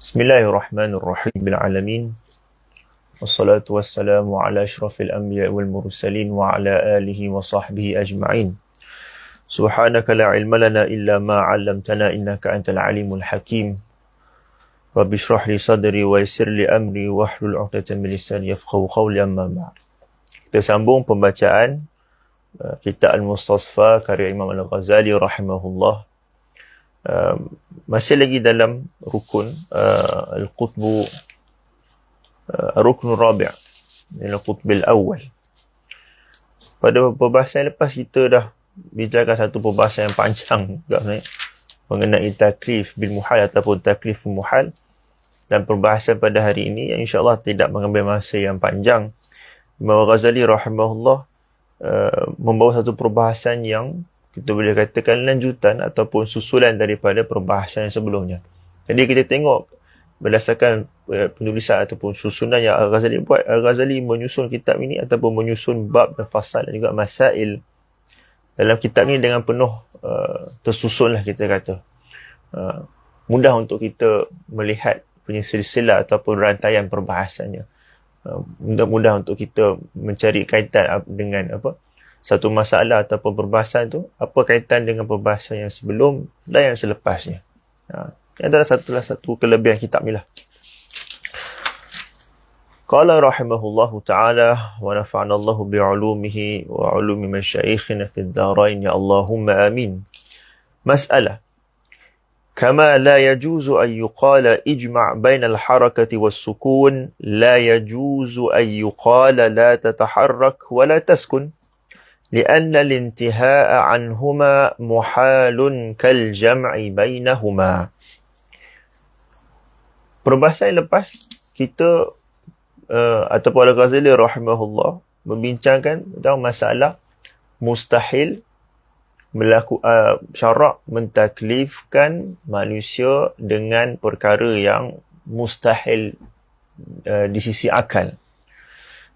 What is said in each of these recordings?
Bismillahirrahmanirrahim bil alamin. Wassalatu wassalamu ala asyrafil anbiya wal mursalin wa ala alihi wa sahbihi ajma'in. Subhanaka la ilma lana illa ma 'allamtana innaka antal alimul hakim. Rabbi shrah li sadri wa yassir li amri wahlul 'uqdatam min lisani yafqahu qawli amma ba'd. Kita sambung pembacaan kitab Al-Mustasfa karya Imam Al-Ghazali rahimahullah. Masih lagi dalam rukun Al-Qutbu Rukun Rabi' Al-Qutb Al-Awwal. Pada perbahasan lepas kita dah bicarakan satu perbahasan yang panjang mengenai taklif bil muhal ataupun taklif muhal, dan perbahasan pada hari ini yang insya-Allah tidak mengambil masa yang panjang. Imam Ghazali rahimahullah membawa satu perbahasan yang kita boleh katakan lanjutan ataupun susulan daripada perbahasan yang sebelumnya. Jadi kita tengok berdasarkan penulisan ataupun susunan yang Al-Ghazali buat, Al-Ghazali menyusun kitab ini ataupun menyusun bab dan fasal dan juga masail dalam kitab ini dengan penuh tersusun lah kita kata. Mudah untuk kita melihat punya silsilah ataupun rantaian perbahasannya. Mudah untuk kita mencari kaitan dengan satu masalah ataupun perbahasan tu, apa kaitan dengan perbahasan yang sebelum dan yang selepasnya. Ini adalah satu kelebihan kitab ni lah. Qala rahimahullahu ta'ala wa nafa'ana Allahu bi'ulumihi wa 'ulumi masyayikhina fid dharain ya Allahumma amin. Mas'alah. كما لا يجوز أن يقال اجمع بين الحركة والسكون لا يجوز أن يقال لا تتحرك ولا تسكن لأن الانتهاء عنهما محال كالجمع بينهما. Perbahasan yang lepas kita ataupun Al-Ghazali rahimahullah membincangkan tentang masalah mustahil syarak mentaklifkan manusia dengan perkara yang mustahil di sisi akal.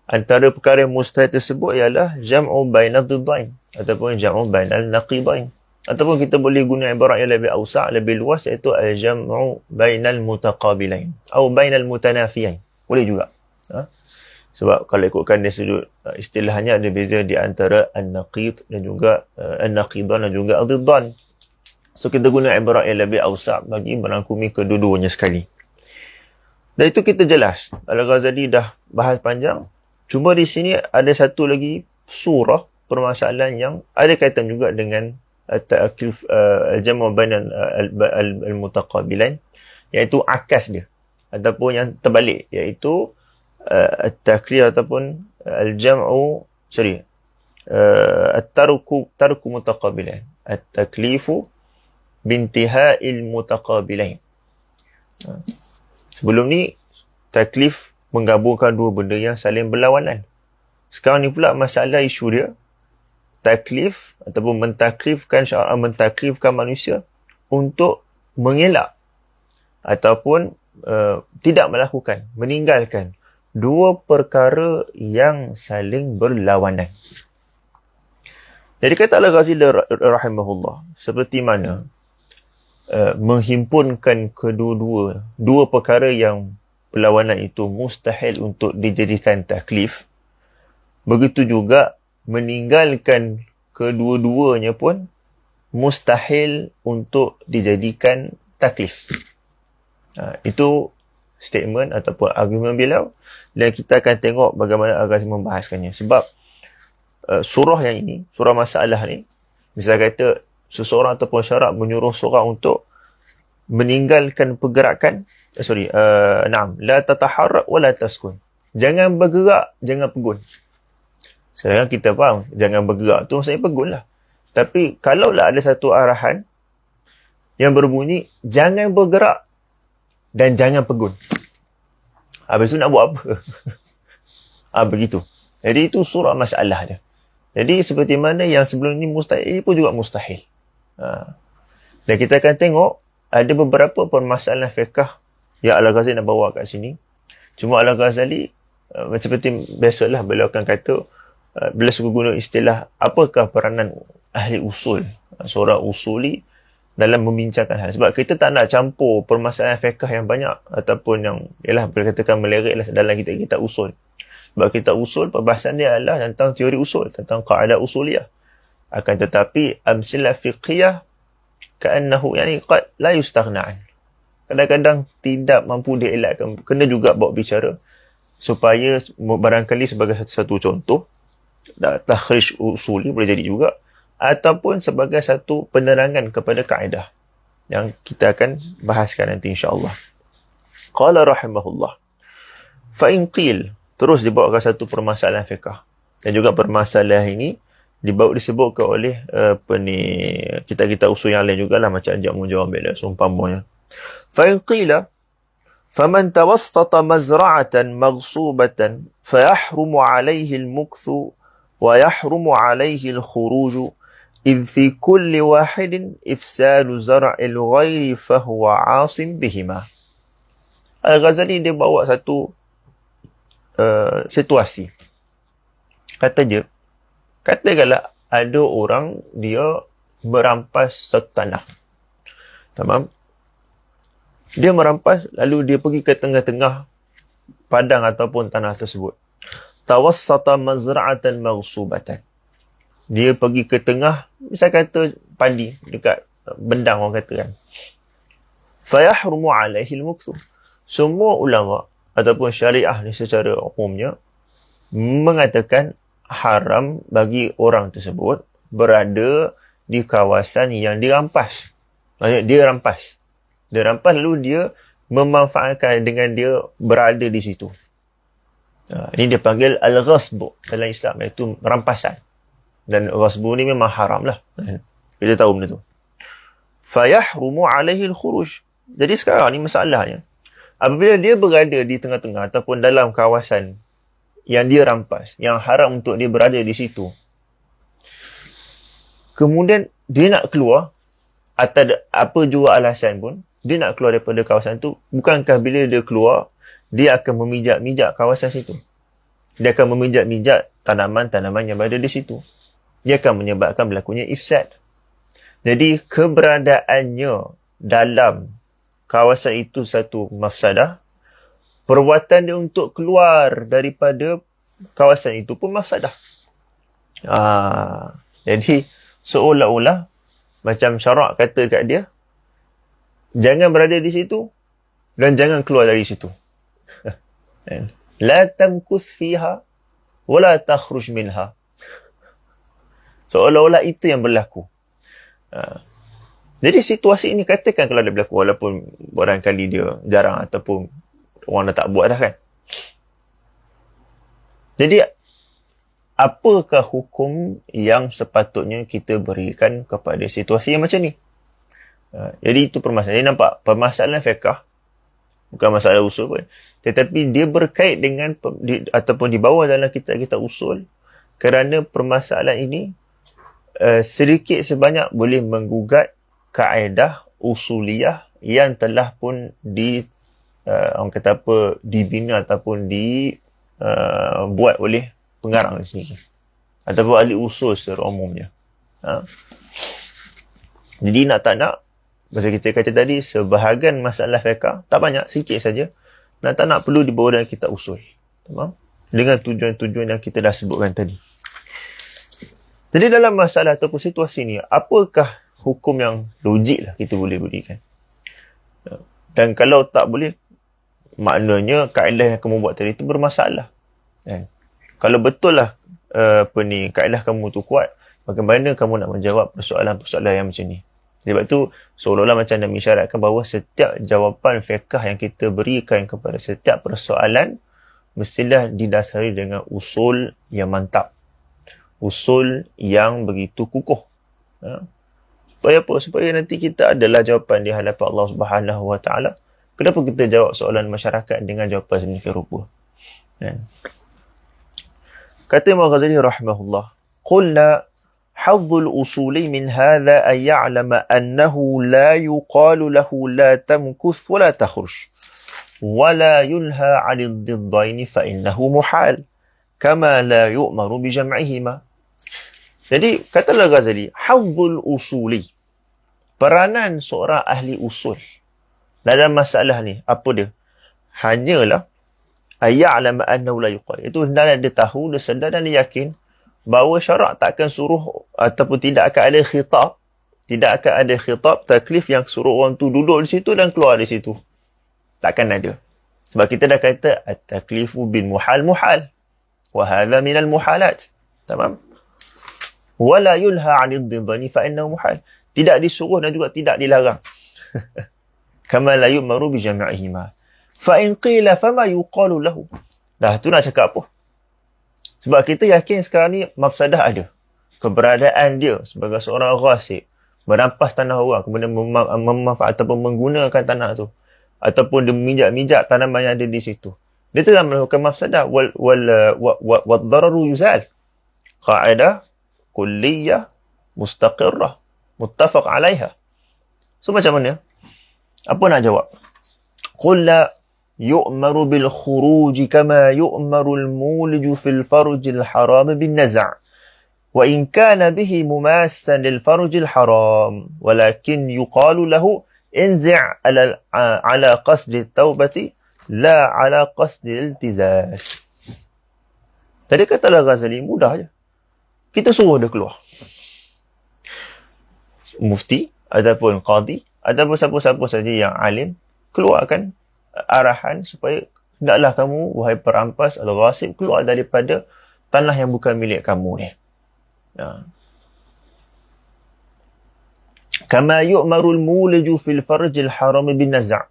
Antara perkara yang mustahil tersebut ialah jam'u bainal diddain ataupun jam'u bainal naqidain, ataupun kita boleh guna ibarat yang lebih awsa', lebih luas, iaitu al-jam'u bainal mutaqabilain atau bainal mutanafiyain. Boleh juga. Sebab kalau ikutkan dari sudut istilahnya ada beza di antara an-naqid dan juga an-naqidan dan juga ad-diddan. So kita guna ibarat yang lebih awsa' bagi merangkumi kedua-duanya sekali. Dan itu kita jelas. Al-Ghazali dah bahas panjang. Cuma di sini ada satu lagi surah permasalahan yang ada kaitan juga dengan taklif al-jam'u bainal al-mutaqabilain, iaitu akas dia ataupun yang terbalik, iaitu at-taklif ataupun al-jam'u at-tarku mutaqabilain, at-taklifu bintiha'il mutaqabilain. Sebelum ni taklif menggabungkan dua benda yang saling berlawanan. Sekarang ni pula masalah isu dia taklif ataupun mentaklifkan syara, mentaklifkan manusia untuk mengelak ataupun tidak melakukan, meninggalkan dua perkara yang saling berlawanan. Jadi kata Al-Ghazali rahimahullah, seperti mana menghimpunkan dua perkara yang berlawanan itu mustahil untuk dijadikan taklif, begitu juga meninggalkan kedua-duanya pun mustahil untuk dijadikan taklif. Itu statement ataupun argument beliau, dan kita akan tengok bagaimana Al-Ghazali membahaskannya. Sebab surah yang ini, surah masalah ni, misalnya kata seseorang ataupun syarak menyuruh seorang untuk meninggalkan pergerakan, la tataharrak wa la taskun. Jangan bergerak, jangan pegun. Sedangkan kita faham, jangan bergerak tu maksudnya pegun lah. Tapi kalaulah ada satu arahan yang berbunyi, jangan bergerak dan jangan pegun. Habis tu nak buat apa? Begitu. Jadi itu surah masalah dia. Jadi seperti mana yang sebelum ni mustahil, ini pun juga mustahil. Dan kita akan tengok ada beberapa permasalahan fiqh yang Al-Ghazali nak bawa kat sini. Cuma Al-Ghazali seperti biasalah beliau akan kata, beliau suka guna istilah apakah peranan ahli usul. Seorang usuli dalam membincangkan hal. Sebab kita tak nak campur permasalahan fiqh yang banyak ataupun yang boleh katakan melerik dalam kita usul. Sebab kita usul, perbahasan dia adalah tentang teori usul, tentang kaedah usuliyah. Akan tetapi amsilah fiqhiyah ka'annahu qad la yustaghna'an. Kadang-kadang tidak mampu dielakkan. Kena juga bawa bicara supaya barangkali sebagai satu contoh, takhrij usuli boleh jadi juga, ataupun sebagai satu penerangan kepada kaedah yang kita akan bahaskan nanti insya-Allah. Qala rahimahullah. Fa in qil, terus dibawakan satu permasalahan fiqh. Dan juga permasalahan ini disebutkan oleh kita usul yang lain jugalah, macam jamu jawab bila seumpamanya. Fa in qila faman tawassata mazra'atan maghsubatan fayahrumu 'alayhi al-mukthu wa yahrumu 'alayhi al-khuruj إذ في كل واحد إفساد زرع الغير فهو عاصم بهما. Al-Ghazali dia bawa satu situasi. Katakanlah ada orang dia merampas satu tanah. Tamam? Dia merampas lalu dia pergi ke tengah-tengah padang ataupun tanah tersebut. Tawassata mazra'atan maghsubatan. Dia pergi ke tengah, misal kata padi, dekat bendang orang kata kan. Fayahrumu alaihi al-mukthu. Semua ulama ataupun syariah ni secara umumnya mengatakan haram bagi orang tersebut berada di kawasan yang dirampas. Maksudnya dia rampas. Dia rampas lalu dia memanfaatkan dengan dia berada di situ. Ini dia panggil al-ghasbu dalam Islam, iaitu rampasan. Dan ghasbu ni memang haram lah. Kita tahu benda tu. Fayahrumu alaihi al-khuruj. Jadi sekarang ni masalahnya, apabila dia berada di tengah-tengah ataupun dalam kawasan yang dia rampas, yang haram untuk dia berada di situ, kemudian dia nak keluar, atau apa jua alasan pun, dia nak keluar daripada kawasan tu, bukankah bila dia keluar, dia akan memijak-mijak kawasan situ. Dia akan memijak-mijak tanaman-tanaman yang berada di situ. Dia akan menyebabkan berlakunya ifsad. Jadi, keberadaannya dalam kawasan itu satu mafsadah. Perbuatan dia untuk keluar daripada kawasan itu pun mafsadah. Jadi, seolah-olah macam syarak kata dekat dia, jangan berada di situ dan jangan keluar dari situ. La tamkuth fiha wa la takhruj minha. Seolah-olah itu yang berlaku. Jadi situasi ini katakan kalau dia berlaku, walaupun barangkali dia jarang ataupun orang dah tak buat dah kan. Jadi apakah hukum yang sepatutnya kita berikan kepada situasi yang macam ni? Jadi itu permasalahan. Jadi nampak permasalahan fiqh bukan masalah usul pun. Tetapi dia berkait dengan ataupun dibawa dalam kita usul, kerana permasalahan ini sedikit sebanyak boleh menggugat kaedah usuliyah yang telah pun orang kata apa, dibina ataupun buat oleh pengarang sendiri ataupun ahli usul secara umumnya. Jadi nak tak nak, macam kita kata tadi, sebahagian masalah fiqh, tak banyak, sikit saja, nak tak nak perlu dibawa dalam kitab usul. Tamam? Dengan tujuan-tujuan yang kita dah sebutkan tadi. Jadi dalam masalah ataupun situasi ni, apakah hukum yang logik lah kita boleh berikan? Dan kalau tak boleh, maknanya kaedah yang kamu buat tadi itu bermasalah. Kalau betul lah kaedah kamu tu kuat, bagaimana kamu nak menjawab persoalan-persoalan yang macam ni? Sebab tu seolah-olah macam nak mengisyaratkan bahawa setiap jawapan fiqh yang kita berikan kepada setiap persoalan mestilah didasari dengan usul yang mantap. Usul yang begitu kukuh. Supaya apa? Supaya nanti kita adalah jawapan di hadapan Allah Subhanahu Wa Taala. Kenapa kita jawab soalan masyarakat dengan jawapan sedemikian rupa? Kata Imam Ghazali rahimahullah, qulna hazzul usuli min hadha an ya'lama annahu la yuqalu lahu la tamkuth wa la takhruj wa la yunha 'anil diddaini fa innahu muhal kama la yu'maru bi jam'ihima. Jadi katalah Ghazali, hazzul usuli, peranan seorang ahli usul dalam masalah ni, apa dia? Hanyalah ayya'lam annahu la yuqal. Itu hendaklah dia tahu, dia sedar dan dia yakin bahawa syarak tak akan suruh ataupun tidak akan ada khitab, taklif yang suruh orang tu duduk di situ dan keluar di situ. Takkan ada. Sebab kita dah kata at-taklifu bil muhal muhal. Wa hadha min al-muhalat. Tamam? Wala yulha 'anil dhidani fa innahu muhal. Tidak disuruh dan juga tidak dilarang. Kama la yu'maru bi jami'ihima. Fa in qila fama yuqalu lahu. Dah tu nak cakap apa? Sebab kita yakin sekarang ni mafsadah ada. Keberadaan dia sebagai seorang ghasib, merampas tanah orang, kemudian memanfaat ataupun menggunakan tanah tu, ataupun dia memijak-mijak tanaman yang ada di situ. Dia telah melakukan mafsadah wal dararu yuzal. Qa'idah kulliyah mustaqirrah muttafaq 'alaiha. So macam mana? Apa nak jawab? Qul la yu'maru bil khuruj kama yu'maru al mulij fil farj al haram bin naz'. Wa in kana bihi mumassan lil farj al haram, walakin yuqalu lahu انزع على قصد التوبة لا على قصد الالتزاز. Tadi katalah Ghazali, mudah je. Kita suruh dia keluar. Mufti ataupun qadi ataupun siapa-siapa saja yang alim, keluarkan arahan supaya hendaklah kamu, wahai perampas al-ghasib, keluar daripada tanah yang bukan milik kamu ni. Kama yu'marul muliju fil farjil haram bin naz'.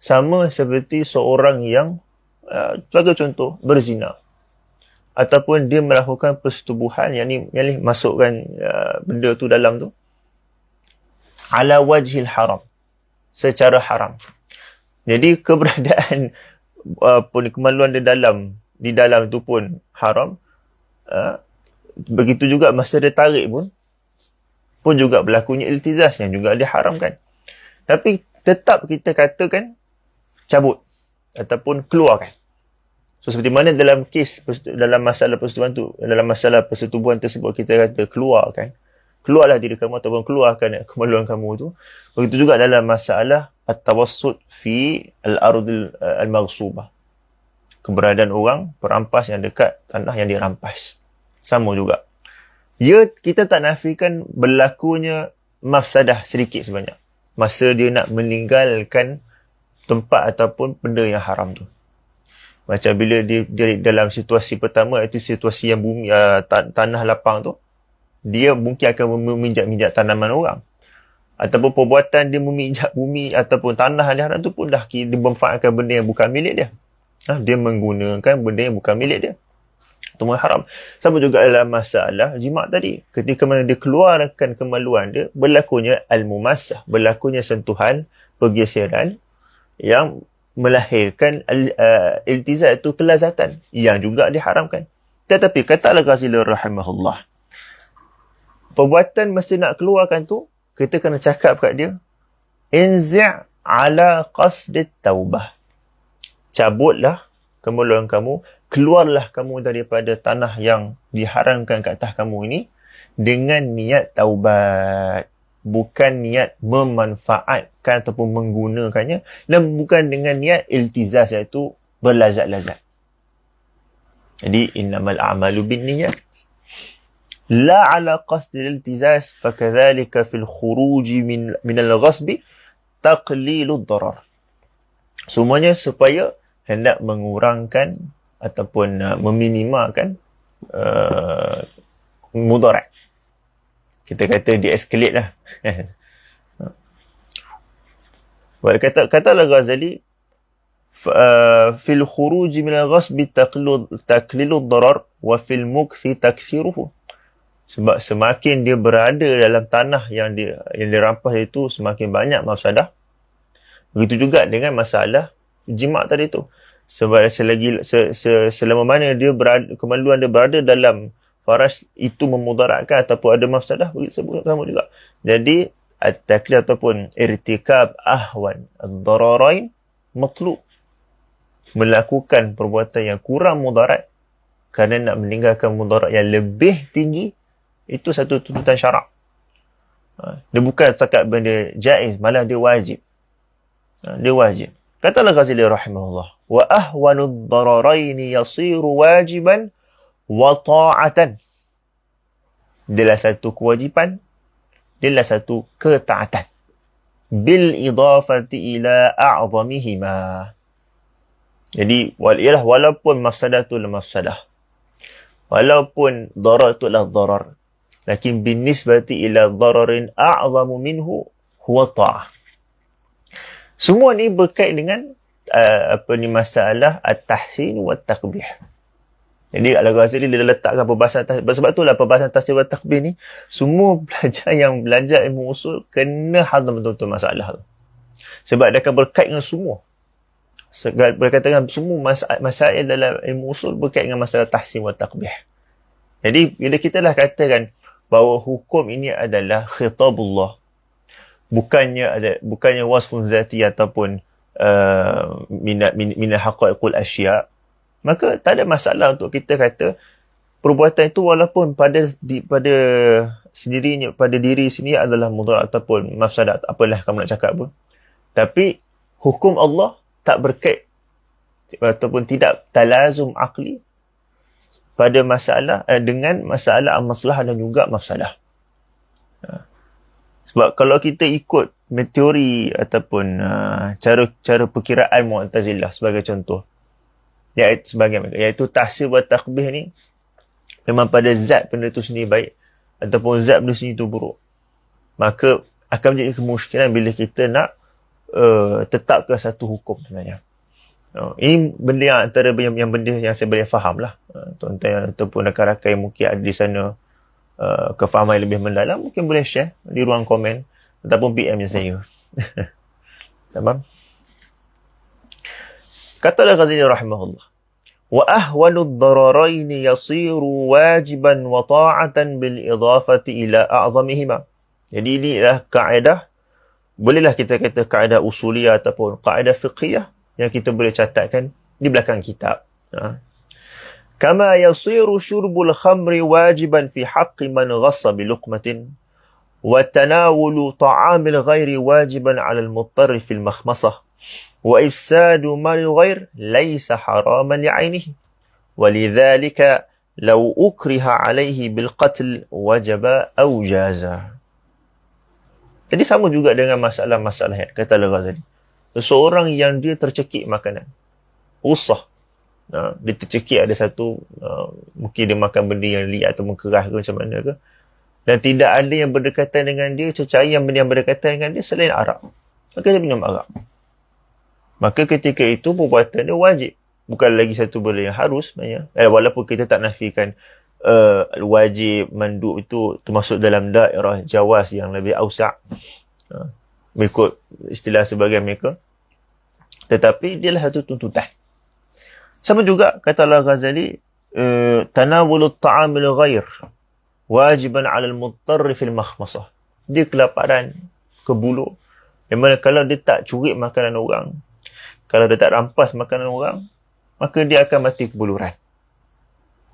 Sama seperti seorang yang sebagai contoh berzina ataupun dia melakukan persetubuhan, yang ni masukkan benda tu dalam tu ala wajhil haram, secara haram. Jadi keberadaan kemaluan dia di dalam tu pun haram. Begitu juga masa dia tarik pun juga berlakunya iltizaz yang juga diharamkan. Tapi tetap kita katakan cabut ataupun keluarkan. So seperti mana dalam kes, dalam masalah persetubuhan tersebut kita kata keluarkan, keluarlah diri kamu ataupun keluarkan kemaluan kamu tu. Begitu juga dalam masalah at-tawassut fi al-ardil al-maghsubah, keberadaan orang perampas yang dekat tanah yang dirampas. Sama juga. Kita tak nafikan berlakunya mafsadah sedikit sebanyak masa dia nak meninggalkan tempat ataupun benda yang haram tu. Macam bila dia dalam situasi pertama, itu situasi yang bumi, tanah lapang tu, dia mungkin akan memijak-mijak tanaman orang. Ataupun perbuatan dia memijak bumi ataupun tanah yang haram tu pun dah dia memanfaatkan benda yang bukan milik dia. Dia menggunakan benda yang bukan milik dia. Itu haram. Sama juga dalam masalah jima' tadi. Ketika mana dia keluarkan kemaluan dia, berlakunya al-mumassah, berlakunya sentuhan, pergeseran yang melahirkan iltizaz, itu kelazatan yang juga diharamkan. Tetapi kata Al-Ghazali rahimahullah, perbuatan mesti nak keluarkan tu, kita kena cakap kat dia, inzi' ala qasdit taubah. Cabutlah kemaluan kamu, keluarlah kamu daripada tanah yang diharamkan ke atas kamu ini dengan niat taubat. Bukan niat memanfaatkan ataupun menggunakannya, dan bukan dengan niat iltizaz, iaitu berlazat-lazat. Jadi, innamal a'malu bin niyat. La ala qasdil iltizaz, fakadhalika fil khuruji min al-ghasbi taqlilud darar. Semuanya supaya hendak mengurangkan ataupun meminimalkan mudarat. Kita kata de-escalate lah. Kata Al-Ghazali, fil khuruji min al-ghasbi taqlilud darar wa fil mukthi takthiruhu. Sebab semakin dia berada dalam tanah yang dirampas itu, semakin banyak mafsadah. Begitu juga dengan masalah jima' tadi tu. Sebab selama mana dia kemaluan dia berada dalam faraj, itu memudaratkan ataupun ada mafsadah, begitu sebut kamu juga. Jadi at-taklif ataupun irtikab ahwan ad-dararain matlub, melakukan perbuatan yang kurang mudarat kerana nak meninggalkan mudarat yang lebih tinggi, itu satu tuntutan syarak. Dia bukan setakat benda jaiz, malah dia wajib. Dia wajib. Katalah Ghazali rahimahullah, wa ahwanud dararaini yasiru wajiban wa ta'atan. Dia satu kewajipan, dia satu ketaatan. Bil idafati ila a'zamihima. Jadi, walaupun mafsadah tu adalah mafsadah. Walaupun darar tu adalah darar. Lakin binisbati ila dararin a'zamu minhu huwa ta'ah. Semua ni berkait dengan masalah at-tahsin wa at-taqbih. Jadi Al-Ghazali dia letakkan perbahasan sebab itulah perbahasan tahsin wa at-taqbih ni semua pelajar yang belajar ilmu usul kena hazam betul-betul masalah tu. Sebab dia akan berkait dengan semua. Berkaitan dengan semua masalah dalam ilmu usul berkait dengan masalah tahsin wa taqbih. Jadi bila kita dah katakan bahawa hukum ini adalah khitabullah, bukannya wasfun zati ataupun min haqaiqul asya', maka tak ada masalah untuk kita kata perbuatan itu walaupun pada sendirinya, pada diri sini adalah mudarat ataupun mafsadat, apalah kamu nak cakap pun. Tapi hukum Allah tak berkait ataupun tidak talazum akli pada masalah dengan masalah masalah dan juga mafsadah. Sebab kalau kita ikut teori ataupun cara perkiraan Mu'tazilah sebagai contoh, iaitu tahsin wa taqbih ni memang pada zat benda tu sendiri baik ataupun zat benda sendiri tu buruk, maka akan menjadi kemusykilan bila kita nak tetapkan satu hukum sebenarnya. Ini benda yang antara yang benda yang saya boleh faham lah. Tuan-tuan ataupun rakan-rakan yang mungkin ada di sana kefahaman yang lebih mendalam mungkin boleh share di ruang komen ataupun PM saya. Tamam. Katalah Ghazali rahimahullah, wa ahwanud dararaini yasiru wajiban wa ta'atan bil idafati ila a'zamihima. Jadi ini adalah kaedah, bolehlah kita kata kaedah usuliyah ataupun kaedah fiqhiyah yang kita boleh catatkan di belakang kitab. Kama yasiru syurbul khamri wajiban fi haqqi man ghassa bi luqmatin wa tanawulu ta'amil ghairi wajiban 'ala al-muttarri fi al-makhmasah wa ifsadu mal ghair laysa haraman li'ainihi walidhalika law ukriha 'alayhi bil qatl wajaba aw jaza. Jadi sama juga dengan masalah-masalah yang kata Al-Ghazali. Seseorang yang dia tercekik makanan, usah, dia tercekik ada satu, mungkin dia makan benda yang liat atau keras ke macam mana ke, dan tidak ada yang berdekatan dengan dia, cecair yang berdekatan dengan dia selain arak, maka dia minum arak. Maka ketika itu perbuatan dia wajib, bukan lagi satu benda yang harus sebenarnya. Walaupun kita tak nafikan wajib mandub itu termasuk dalam daerah jawaz yang lebih ausa', mengikut istilah sebagian mereka, tetapi dia lah satu tuntutan. Sama juga kata Al-Ghazali, tanawulut ta'amil ghair wajiban 'ala al-muttarri fil makhmasah. Dia kelaparan, kebuluk, yang mana kalau dia tak curi makanan orang, kalau dia tak rampas makanan orang, maka dia akan mati kebuluran.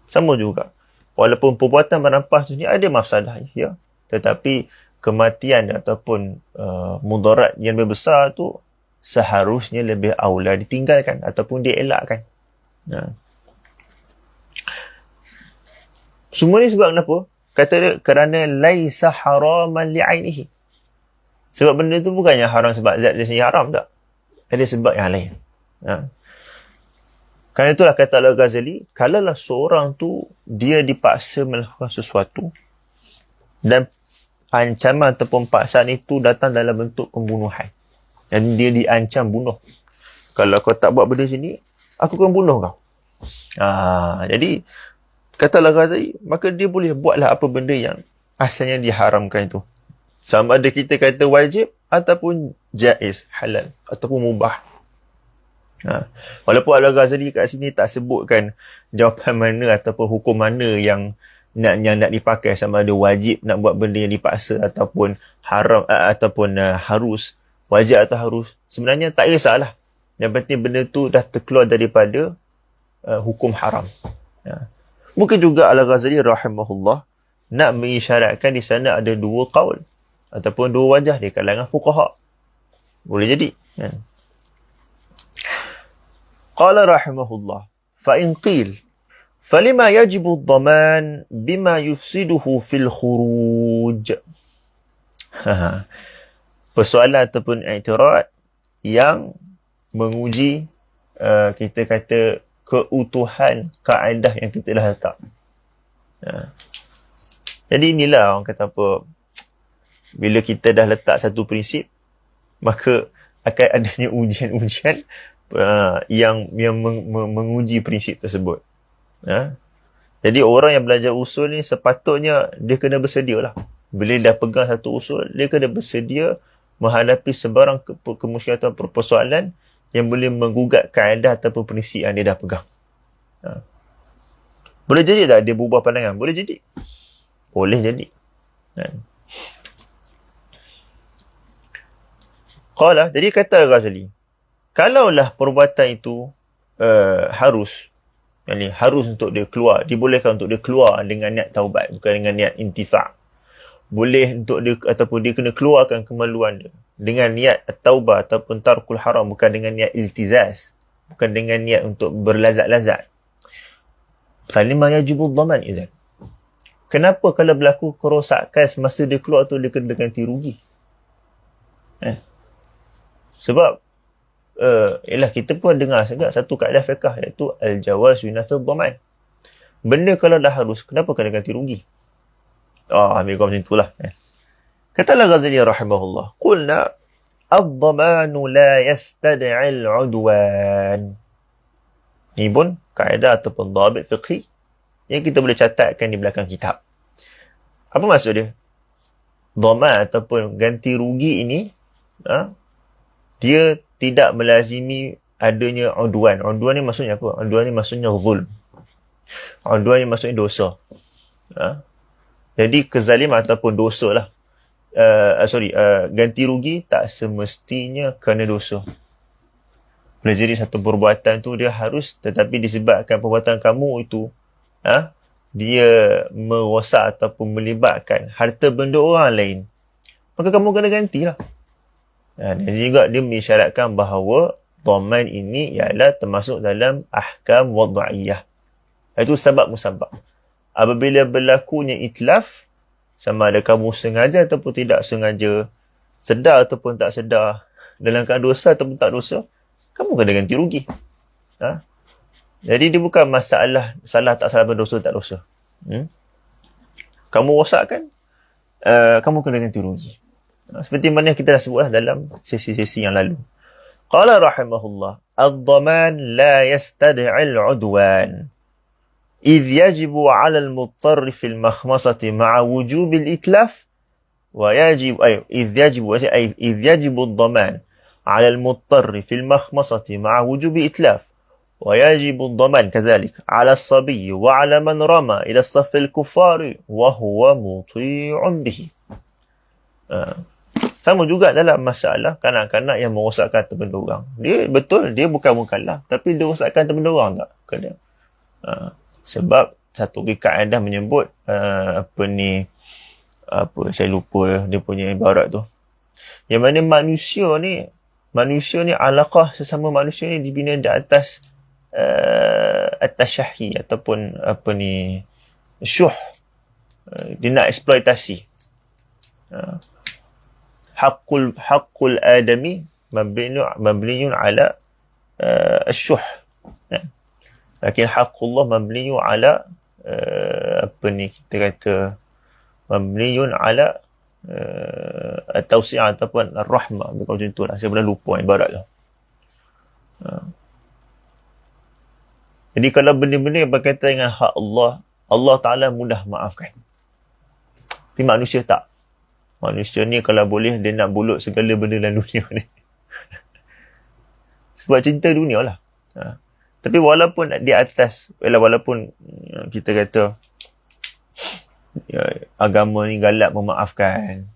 Sama juga, walaupun perbuatan merampas ni ada mafsadah, ya, tetapi kematian ataupun mudarat yang lebih besar tu seharusnya lebih aula ditinggalkan ataupun dielakkan. Semua ni sebab kenapa? Kata dia kerana laisa haraman li'ainihi. Sebab benda tu bukannya haram sebab zat dia sendiri haram, tak. Ada sebab yang lain. Kerana itulah kata Al-Ghazali, kalaulah seorang tu dia dipaksa melakukan sesuatu dan ancaman ataupun paksaan itu datang dalam bentuk pembunuhan, dan dia diancam bunuh. Kalau kau tak buat benda sini, aku akan bunuh kau. Jadi kata Al-Ghazali, maka dia boleh buatlah apa benda yang asalnya diharamkan itu. Sama ada kita kata wajib ataupun jaiz, halal ataupun mubah. Walaupun Al-Ghazali kat sini tak sebutkan jawapan mana ataupun hukum mana yang nak dipakai, sama ada wajib nak buat benda yang dipaksa ataupun haram ataupun harus, wajib atau harus. Sebenarnya tak kisahlah. Yang penting benda tu dah terkeluar daripada hukum haram. Mungkin juga Al-Ghazali rahimahullah nak mengisyaratkan di sana ada dua qaul. ataupun dua wajah di kalangan fuqaha. Boleh jadi. Kan? Qala rahimahullah, fa in qil falima yajibu ad-dhaman bima yufsiduhu fil khuruj. Persoalan ataupun i'tirad yang menguji kita kata keutuhan kaedah yang kita dah letak. Jadi inilah orang kata apa, bila kita dah letak satu prinsip, maka akan adanya ujian-ujian yang menguji prinsip tersebut. Jadi orang yang belajar usul ni sepatutnya dia kena bersedia lah. Bila dia dah pegang satu usul, dia kena bersedia menghadapi sebarang kemusykilan atau persoalan yang boleh menggugat kaedah ataupun prinsip yang dia dah pegang. Boleh jadi tak dia berubah pandangan? Boleh jadi. Boleh jadi. Qala, jadi kata Ghazali, kalaulah perbuatan itu harus, yani harus untuk dia keluar, dibolehkan untuk dia keluar dengan niat taubat, bukan dengan niat intifa'. Boleh untuk dia, ataupun dia kena keluarkan kemaluan dia dengan niat taubah ataupun tarkul haram, bukan dengan niat iltizaz, bukan dengan niat untuk berlazat-lazat. Falima yajibu dhaman idzan. Kenapa kalau berlaku kerosakan semasa dia keluar tu dia kena ganti rugi? Sebab ialah kita pun dengar juga satu kaedah fiqh, iaitu al-jawaz yunafid dhaman. Benda kalau dah harus, kenapa kena ganti rugi? Ambil kau macam itulah. Katalah Ghazali rahimahullah, qulna ad-dhamanu la yastad'i al-'udwan. Ini pun kaedah ataupun dhabit fiqhi yang kita boleh catatkan di belakang kitab. Apa maksud dia? Dhaman ataupun ganti rugi ini, dia tidak melazimi adanya udwan. Udwan ni maksudnya apa? Udwan ni maksudnya zulm. Udwan ni maksudnya dosa. Jadi kezaliman ataupun dosa lah. Ganti rugi tak semestinya kerana dosa. Boleh jadi satu perbuatan tu dia harus, tetapi disebabkan perbuatan kamu itu dia merosak ataupun melibatkan harta benda orang lain, maka kamu kena gantilah. Dan juga dia mengisyaratkan bahawa dhaman ini ialah termasuk dalam ahkam wad'iyah, iaitu sebab musabab. Apabila berlakunya itlaf, sama ada kamu sengaja ataupun tidak sengaja, sedar ataupun tak sedar, dalam keadaan dosa ataupun tak dosa, kamu kena ganti rugi. Jadi dia bukan masalah salah tak salah, berdosa tak dosa. Kamu rosakkan, kamu kena ganti rugi. Seperti mana kita dah sebutlah dalam sesi-sesi yang lalu. Qala rahimahullah, ad-dhaman la yastad'i al-'udwan إذ يجب على المضطر في المخمصة مع وجوب الإتلاف إذ يجب الضمان على المضطر في المخمصة مع وجوب إتلاف ويجب الضمان كذلك على الصبي وعلى من رمى إلى الصف الكفار وهو مطيع به. Sama juga dalam masalah kanak-kanak yang merosakkan harta benda orang. Dia betul, dia bukan mukallaf, tapi dia rosakkan harta benda orang tak? Kena. Sebab satu kaedah menyebut saya lupa dia punya ibarat tu. Yang mana manusia ni alaqah sesama manusia ni dibina di atas at-tashahhi ataupun syuh. Dia nak eksploitasi. Haqqul adami mabniun ala asyuh. Lakin haqqullah mabniun ala kita kata mabniun ala at-tawsi'ah ataupun ar-rahmah. Macam itulah. Saya pernah lupa ibarat tu. Jadi kalau benda-benda yang berkaitan dengan hak Allah, Allah Ta'ala mudah maafkan. Tapi manusia tak. Manusia ni kalau boleh dia nak bulut segala benda dalam dunia ni. Sebab cinta dunia lah. Tapi walaupun di atas, walaupun kita kata agama ni galak memaafkan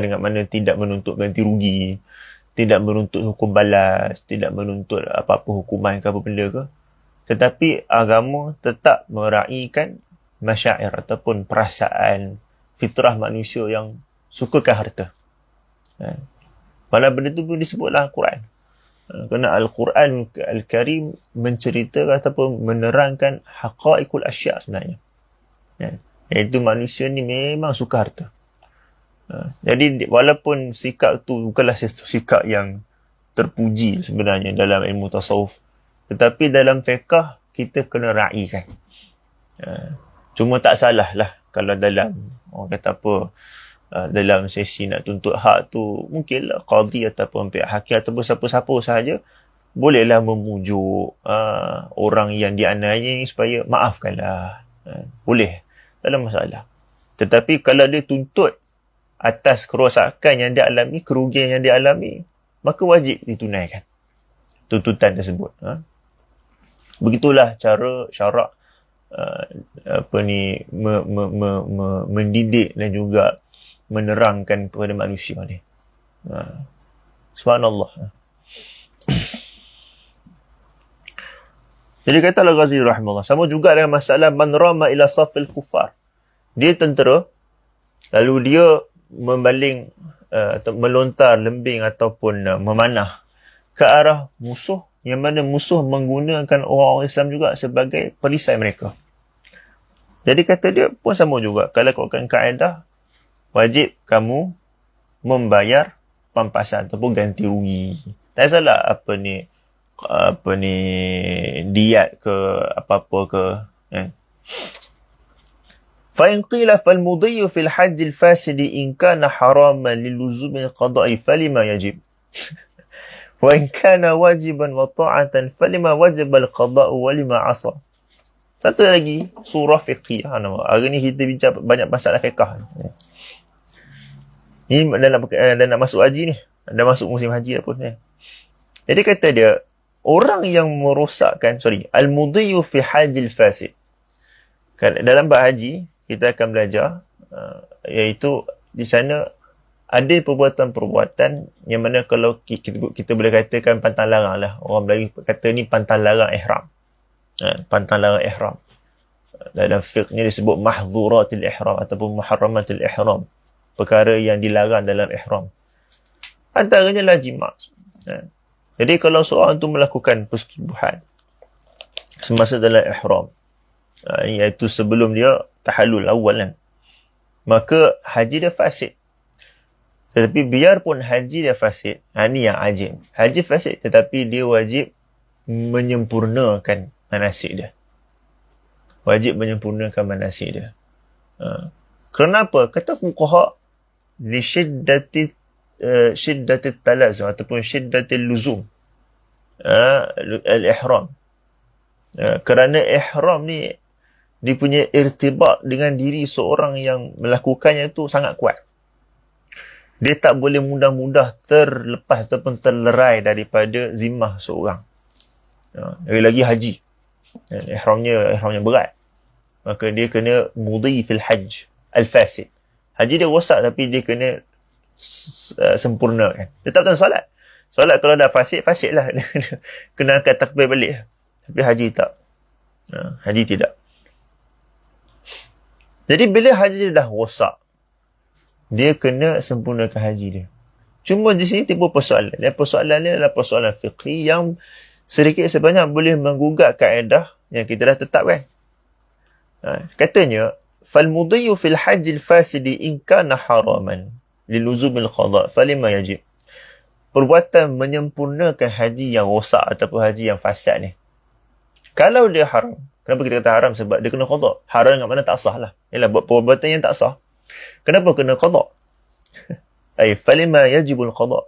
dengan mana tidak menuntut ganti rugi, tidak menuntut hukum balas, tidak menuntut apa-apa hukuman ke apa benda ke, tetapi agama tetap meraihkan masyair ataupun perasaan fitrah manusia yang sukakan harta. Malah benda tu pun disebutlah Al-Quran. Kerana Al-Quran Al-Karim menceritakan ataupun menerangkan haqaiqul asya' sebenarnya. Iaitu manusia ni memang suka harta. Jadi walaupun sikap tu bukanlah sikap yang terpuji sebenarnya dalam ilmu tasawuf, tetapi dalam fiqh kita kena raikan. Cuma tak salah lah kalau dalam orang kata apa, dalam sesi nak tuntut hak tu, mungkinlah qadhi ataupun pihak hakim ataupun siapa-siapa sahaja bolehlah memujuk orang yang dianiaya supaya maafkanlah. Boleh, tak ada masalah. Tetapi kalau dia tuntut atas kerosakan yang dia alami, kerugian yang dia alami, maka wajib ditunaikan tuntutan tersebut. Begitulah cara syarak mendidik dan juga menerangkan kepada manusia ni. Subhanallah. Jadi kata Al-Ghazali rahimahullah, sama juga dengan masalah man rama ila safil kufar. Dia tentera, lalu dia membaling atau melontar lembing ataupun memanah ke arah musuh, yang mana musuh menggunakan orang-orang Islam juga sebagai perisai mereka. Jadi kata dia pun sama juga. Kalau ikutkan kaedah, wajib kamu membayar pampasan ataupun ganti rugi. Tak salah apa ni diat ke apa-apa ke. Fa in qila fal mudhi fi al hajj al fasid in kana haraman li luzum al qada'i falima yajib. Wa in kana wajiban wa ta'atan falima wajib al qada'u wa lima 'asa. Satu lagi surah fiqhiyah nama. Hari ni kita bincang banyak masalah fiqh. Ni dah nak masuk haji ni. Dah masuk musim haji dah pun. Jadi kata dia, orang yang merosakkan, al-mudhiyu fi hajil fasid. Dalam bab haji, kita akan belajar, iaitu di sana ada perbuatan-perbuatan yang mana kalau kita boleh katakan pantang larang lah. Orang Melayu kata ni pantang larang ihram. Pantang larang ihram. Dalam fiqh ni disebut mahzuratil ihram ataupun muharramatil ihram. Perkara yang dilarang dalam ihram. Antaranya lah jima'. Jadi kalau seorang tu melakukan persetubuhan semasa dalam ihram, iaitu sebelum dia tahallul awal kan, maka haji dia fasid. Tetapi biarpun haji dia fasid, ni yang ajib. Haji fasid tetapi dia wajib menyempurnakan manasik dia. Wajib menyempurnakan manasik dia. Kenapa? Kata fuqaha, li syiddati talazum ataupun syiddati luzum al-ihram. Kerana ihram ni dia punya irtibat dengan diri seorang yang melakukannya tu sangat kuat. Dia tak boleh mudah-mudah terlepas ataupun terlerai daripada zimmah seorang. Lagi haji. Ihramnya berat. Maka dia kena mudhi fil hajj al-fasid. Haji dia rosak tapi dia kena sempurna kan. Dia tak betul solat. Solat kalau dah fasid lah. Kena angkat takbir balik. Tapi haji tak. Haji tidak. Jadi bila haji dia dah rosak, dia kena sempurnakan haji dia. Cuma di sini timbul persoalan. Dan persoalan ni adalah persoalan fiqhi yang sedikit sebanyak boleh menggugat kaedah yang kita dah tetapkan. Katanya, فَالْمُضِيُّ فِي الْحَجِّ الْفَاسِدِ إِنْ كَانَ حَرَامًا لِلُزُومِ الْقَضَاءِ فَلِمَا يَجِبْ. Perbuatan menyempurnakan haji yang rosak ataupun haji yang fasad ni, kalau dia haram, kenapa kita kata haram? Sebab dia kena qada. Haram dengan mana tak sah lah. Ialah buat perbuatan yang tak sah. Kenapa kena qada? فَلِمَا يَجِبُ الْقَضَاءِ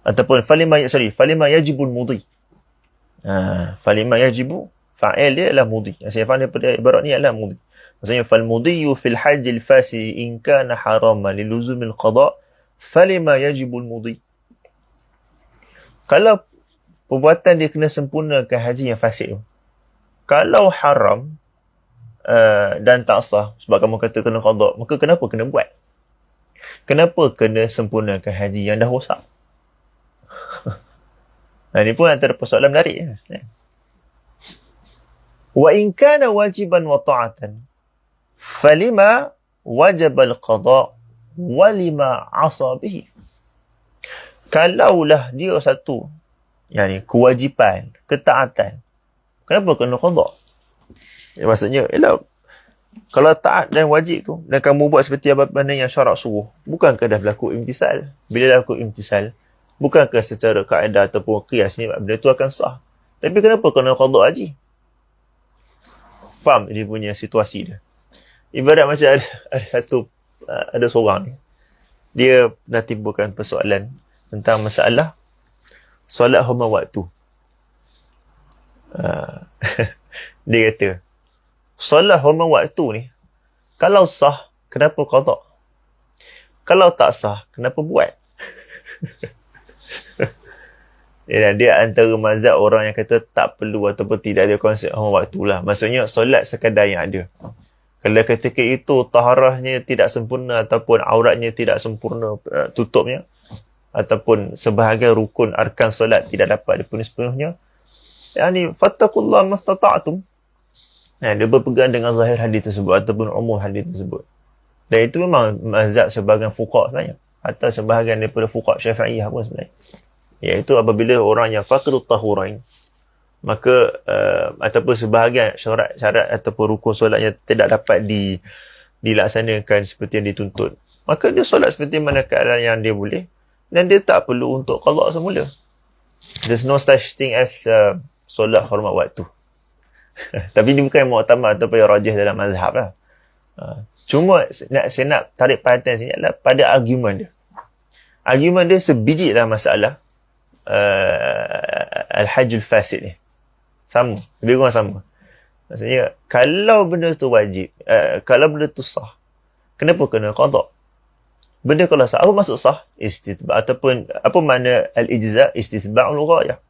ataupun فَلِمَا يَجِبُ الْمُضِي. فَلِمَا يَجِبُ, fa'il dia adalah mudhi. Yang saya faham daripada ibarat ni adalah mudhi. Maksudnya, فَالْمُضِيُّ فِي الْحَجِّ الْفَاسِدِ إِنْ كَانَ حَرَامًا لِلُزُومِ الْقَضَاءِ فَلِمَا يَجِبُ الْمُضِي. Kalau perbuatan dia kena sempurnakan haji yang fasid tu, kalau haram dan tak sah, sebab kamu kata kena qada, maka kenapa kena buat? Kenapa kena sempurnakan haji yang dah rosak? Ini pun antara persoalan menarik. Wa in kana wajiban wa ta'atan falima wajib al-qada walima asa bihi. Kalaulah dia satu kewajipan, ketaatan, kenapa kena qada? Maksudnya ialah kalau taat dan wajib tu dan kamu buat seperti mana yang syarak suruh, bukankah dah berlaku imtisal? Bila berlaku imtisal, bukankah secara kaedah ataupun qiyas ni benda tu akan sah? Tapi kenapa kena qada haji? Faham dia punya situasi dia. Ibarat macam ada seorang ni, dia nak timbulkan persoalan tentang masalah solat hurma waktu. Dia kata, solat hurma waktu ni, kalau sah, kenapa qada? Kalau tak sah, kenapa buat? Dia antara mazhab orang yang kata tak perlu ataupun tidak ada konsep hurma waktu lah. Maksudnya, solat sekadar yang ada. Kalau ketika itu taharahnya tidak sempurna ataupun auratnya tidak sempurna tutupnya, ataupun sebahagian rukun arkan solat tidak dapat dipenuhi sepenuhnya, fattaqullah mastata'tum. Dia berpegang dengan zahir hadis tersebut ataupun umum hadis tersebut. Dan itu memang mazhab sebahagian fuqaha sebenarnya, atau sebahagian daripada fuqaha Syafi'iyah pun sebenarnya. Iaitu apabila orang yang faqidut tahurain, maka ataupun sebahagian syarat ataupun rukun solatnya tidak dapat dilaksanakan seperti yang dituntut, maka dia solat seperti mana keadaan yang dia boleh, dan dia tak perlu untuk qada semula. There's no such thing as solat hormat waktu. Tapi ini bukan yang mu'tamad ataupun yang rajih dalam mazhab lah. Cuma saya nak tarik perhatian sini adalah pada argument dia. Argument dia sebiji dalam masalah al-hajjul fasid ni. Sama, lebih kurang sama. Maksudnya, kalau benda tu wajib, kalau benda tu sah, kenapa kena qada? Benda kalau sah, apa maksud sah? Istitba' ataupun apa makna al-ijza'? Istitba'ul ghayah.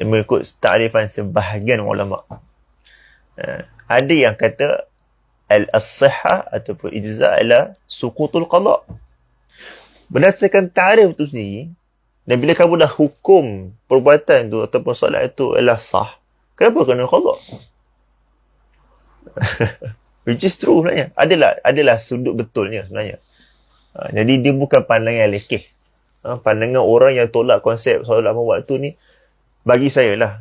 Mengikut ta'rifan sebahagian ulama'. Ada yang kata al-sihhah ataupun ijza' adalah suqutul qada'. Berdasarkan ta'rif itu sendiri, dan bila kamu dah hukum perbuatan tu ataupun solat itu adalah sah, kenapa kena qada? Which is true sebenarnya. Adalah sudut betulnya sebenarnya. Jadi dia bukan pandangan lekeh. Pandangan orang yang tolak konsep solat lima waktu ni, bagi saya lah,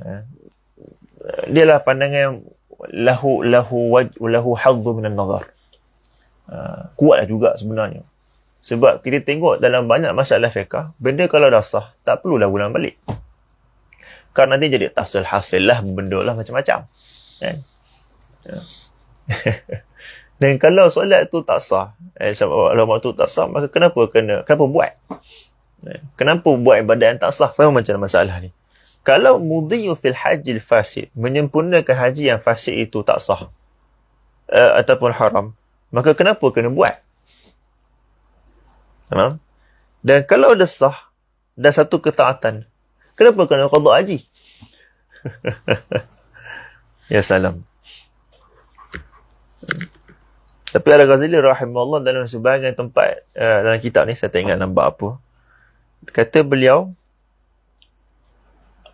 dia lah pandangan lahu hadzu minan nazar. Kuatlah juga sebenarnya. Sebab kita tengok dalam banyak masalah fiqh, benda kalau dah sah, tak perlulah ulang balik. Kerana nanti jadi tahsil-hasil lah, benda lah macam-macam. Kan? Dan kalau solat tu tak sah, lama tu tak sah, maka kenapa buat? Kenapa buat ibadat yang tak sah? Sama macam masalah ni. Kalau mudhiyu fil hajjil fasid, menyempurnakan haji yang fasid itu tak sah, ataupun haram, maka kenapa kena buat? Faham? Dan kalau dah sah, dah satu ketaatan, kenapa kena qada haji? Ya salam. Tapi Al-Ghazali rahimahullah dalam sebahagian tempat dalam kitab ni, saya tak ingat nampak apa, kata beliau,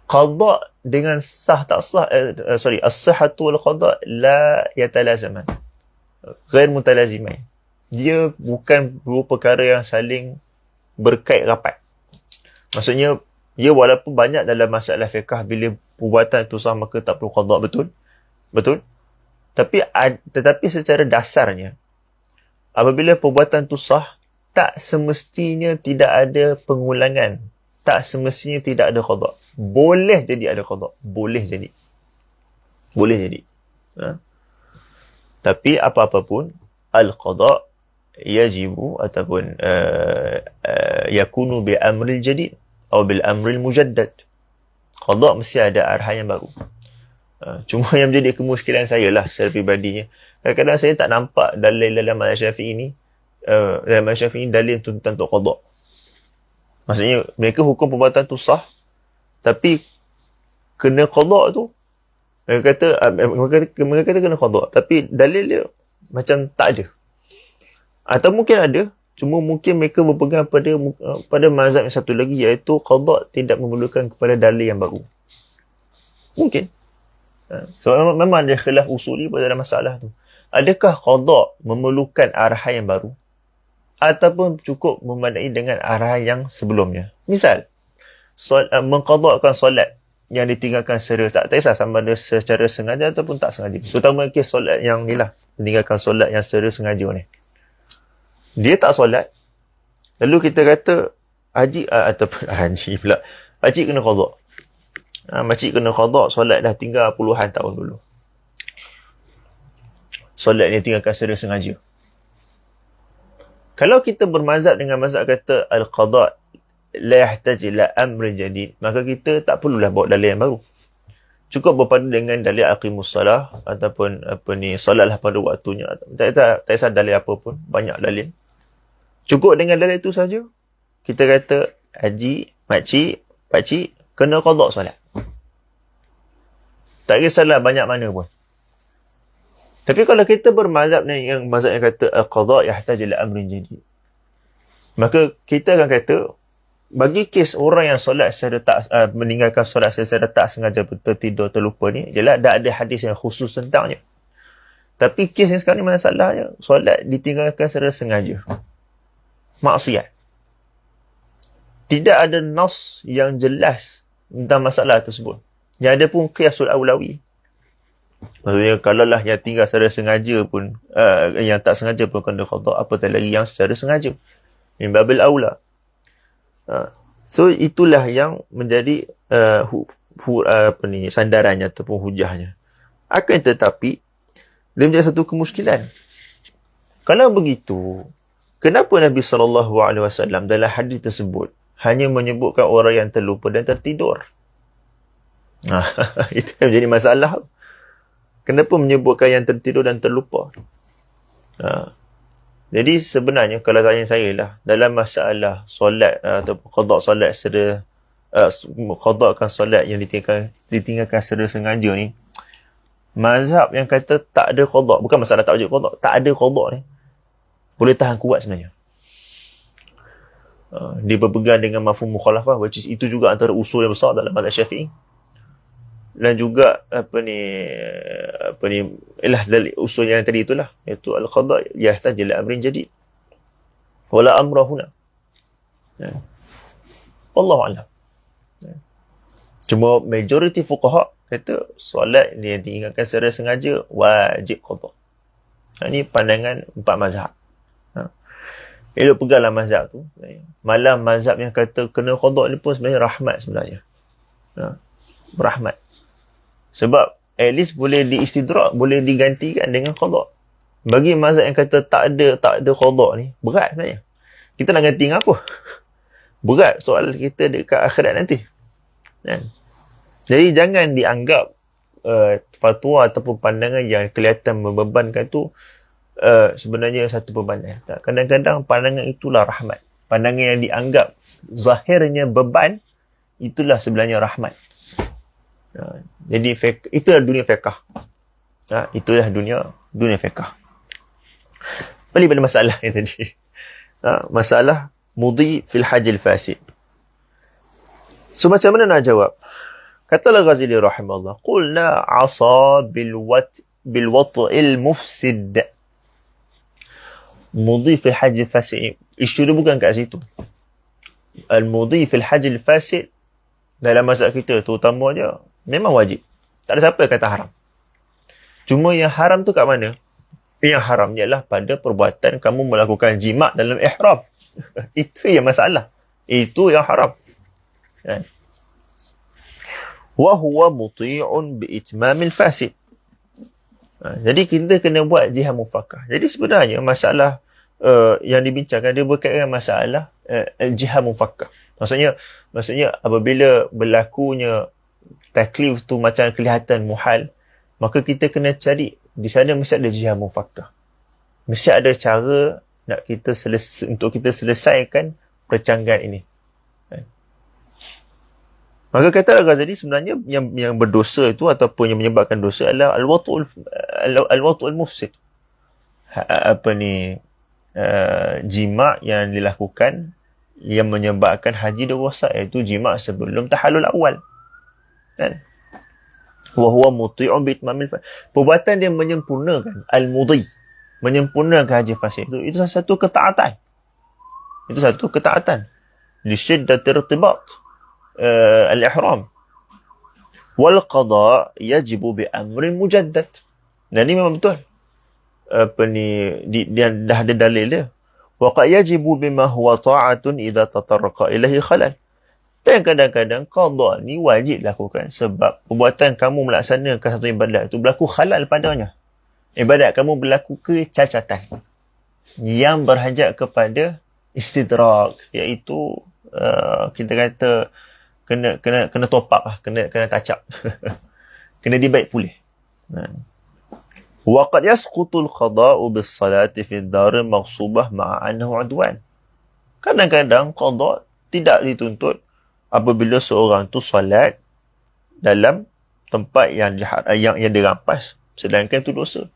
qada dengan sah tak sah, as-sihhatu wal qada la yatalazaman, ghair mutalazimain. Dia bukan dua perkara yang saling berkait rapat. Maksudnya, dia walaupun banyak dalam masalah fiqh, bila perbuatan itu sah maka tak perlu qada, betul. Tetapi secara dasarnya, apabila perbuatan itu sah, tak semestinya tidak ada pengulangan, tak semestinya tidak ada qada. Boleh jadi ada qada, boleh jadi. Tapi apa-apa pun, al-qada yajibu ataupun yakunu bi amril jadid atau bil amril mujaddad. Qada mesti ada arahan yang baru. Cuma yang menjadi kemusykilan saya lah secara pribadinya, kadang-kadang saya tak nampak dalil dalam mazhab Syafi'i ni, dalam mazhab Syafi'i dalil tuntutan untuk qada. Maksudnya mereka hukum perbuatan tu sah, tapi kena qada tu, mereka kata kena qada, tapi dalil dia macam tak ada. Atau mungkin ada, cuma mungkin mereka berpegang pada mazhab yang satu lagi, iaitu qada tidak memerlukan kepada dalil yang baru. Mungkin. So memang ada khilaf usuli pada dalam masalah tu. Adakah qada memerlukan arahan yang baru? ataupun cukup memadai dengan arahan yang sebelumnya. Misal, mengqadhakan solat yang ditinggalkan secara tak kisah sama ada secara sengaja ataupun tak sengaja. Terutama kes solat yang ni lah, meninggalkan solat yang secara sengaja ni. Dia tak solat, lalu kita kata haji ataupun haji pula, pakcik kena qadha. Makcik kena qadha solat dah tinggal puluhan tahun dulu. Solat dia tinggalkan secara sengaja. Kalau kita bermazhab dengan mazhab kata al-qadha la yahtaj ila amrin jadid, maka kita tak perlulah bawa dalil yang baru. Cukup berpadu dengan dalil aqimus salah ataupun solatlah pada waktunya. Tak kisah dalil apa pun, banyak dalil. Cukup dengan dalil itu saja. Kita kata haji, makcik, pakcik kena qadha solat. Tak kisahlah banyak mana pun. Tapi kalau kita bermazhab ni, yang mazhab yang kata al-qadha yahtaj ila amrin jadid, maka kita akan kata bagi kes orang yang solat secara tak meninggalkan solat secara tak sengaja, tertidur, terlupa ni, jelas dah ada hadis yang khusus tentangnya. Tapi kes yang sekarang ni masalahnya solat ditinggalkan secara sengaja, maksiat. Tidak ada nas yang jelas tentang masalah tersebut. Yang ada pun qiyasul aulawi. Maksudnya kalau lah yang tinggal secara sengaja pun, yang tak sengaja pun kena qadha, apatah lagi yang secara sengaja. Min babil aula. So itulah yang menjadi sandarannya ataupun hujahnya. Akan tetapi dia menjadi satu kemuskilan. Kalau begitu, kenapa Nabi SAW dalam hadis tersebut hanya menyebutkan orang yang terlupa dan tertidur? Itu yang menjadi masalah. Kenapa menyebutkan yang tertidur dan terlupa? Jadi sebenarnya kalau tanya saya lah, dalam masalah solat ataupun qadha solat secara qadhakan solat yang ditinggalkan secara sengaja ni, mazhab yang kata tak ada qadha, bukan masalah tak wajib qadha, tak ada qadha ni boleh tahan kuat sebenarnya. Dia berpegang dengan mafhum mukhalafah, which is itu juga antara usul yang besar dalam mazhab Syafi'i. Dan juga usul yang tadi itulah, iaitu al-qadha yahtaj ila amrin jadid wala amra huna. Wallahu a'lam. Cuma majoriti fuqaha kata solat ni yang diingatkan secara sengaja wajib qadha. Ini pandangan empat mazhab. Elok peganglah mazhab tu. Malah mazhab yang kata kena qadha ni pun sebenarnya rahmat sebenarnya. Rahmat. Sebab at least boleh diistidrak, boleh digantikan dengan qadha. Bagi mazhab yang kata tak ada qadha ni, berat sebenarnya. Kita nak ganti dengan apa? Berat soal kita dekat akhirat nanti. Jadi jangan dianggap fatwa ataupun pandangan yang kelihatan membebankan tu sebenarnya satu beban. Kadang-kadang pandangan itulah rahmat. Pandangan yang dianggap zahirnya beban, itulah sebenarnya rahmat. Jadi itulah dunia fiqh. Itulah dunia fiqh. Balik pada masalah yang tadi. Masalah mudhi fil hajil fasid. So macam mana nak jawab? Kata Al-Ghazali rahimahullah, qulna asa bil wat'il mufsid. Mudhi fil hajil fasid. Isu dia bukan kat situ. Al-mudhi fil hajil fasid dalam mazhab kita terutamanya memang wajib. Tak ada siapa yang kata haram. Cuma yang haram tu kat mana? Yang haram ialah pada perbuatan kamu melakukan jima' dalam ihram. Itu yang masalah. Itu yang haram. Wa huwa muti'un bi itmamil fasid. Jadi kita kena buat jihad mufakkah. Jadi sebenarnya masalah yang dibincangkan dia berkaitan dengan masalah jihad mufakkah. Maksudnya apabila berlakunya taklif tu macam kelihatan muhal, maka kita kena cari di sana mesti ada jihad mufakkah. Mesti ada cara nak untuk kita selesaikan percanggahan ini. Maka kata Al-Ghazali sebenarnya yang berdosa itu ataupun yang menyebabkan dosa adalah al-wat'ul mufsid. Jima' yang dilakukan yang menyebabkan haji dia rosak, iaitu jima' sebelum tahallul awal. Kan? Wa huwa muti'un bi itmamil fasid. Perbuatan dia menyempurnakan al-mudhi, menyempurnakan haji fasid itu salah satu ketaatan. Itu satu ketaatan. لشدة ارتباط الإحرام. والقضاء يجب بأمر مجدد. Dan ini memang betul. Dia dah ada dalil dia. وقد يجب بما هو طاعة إذا تطرق إليه خلل. Dan kadang-kadang qada ni wajib lakukan sebab perbuatan kamu melaksanakan satu ibadat itu berlaku khalal padanya. Ibadat kamu berlaku kecacatan yang berhajat kepada istidrak, iaitu kita kata kena top up lah, kena touch up. Kena dibaik pulih. Wa qad yasqutu al-qada'u bis-salati fi ad-dar maghsubah ma'a annahu 'udwan. Kadang-kadang qada tidak dituntut apabila seorang tu solat dalam tempat yang dirampas, sedangkan itu dosa.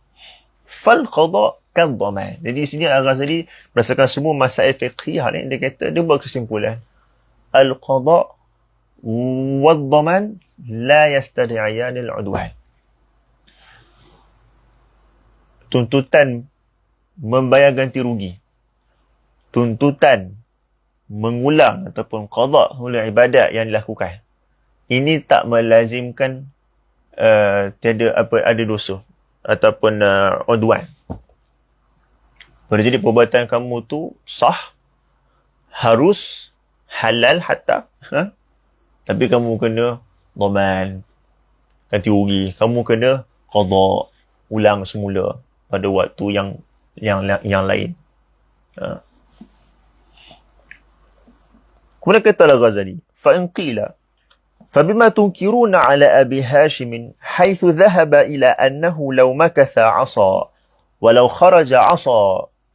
Fal qada kadhaman. Jadi sini Al-Ghazali berdasarkan semua masail fiqhiyah ni, dia kata, dia buat kesimpulan, al-qada wad-dhaman la yastad'iyan al-'udwan. Tuntutan membayar ganti rugi, tuntutan mengulang ataupun qada oleh ibadat yang dilakukan, ini tak melazimkan ada dosa ataupun udwan. Boleh jadi perbuatan kamu tu sah, harus, halal hatta, tapi kamu kena dhaman, ganti rugi, kamu kena qada, ulang semula pada waktu yang lain. Kemudian kata Al-Ghazali, فَإِنْ قِيلَ فَبِمَا تُنْكِرُونَ عَلَى أَبِي هَاشِمٍ حَيْثُ ذَهَبَ إِلَى أَنَّهُ لَوْ مَكَثَ عَصَى وَلَوْ خَرَجَ عَصَى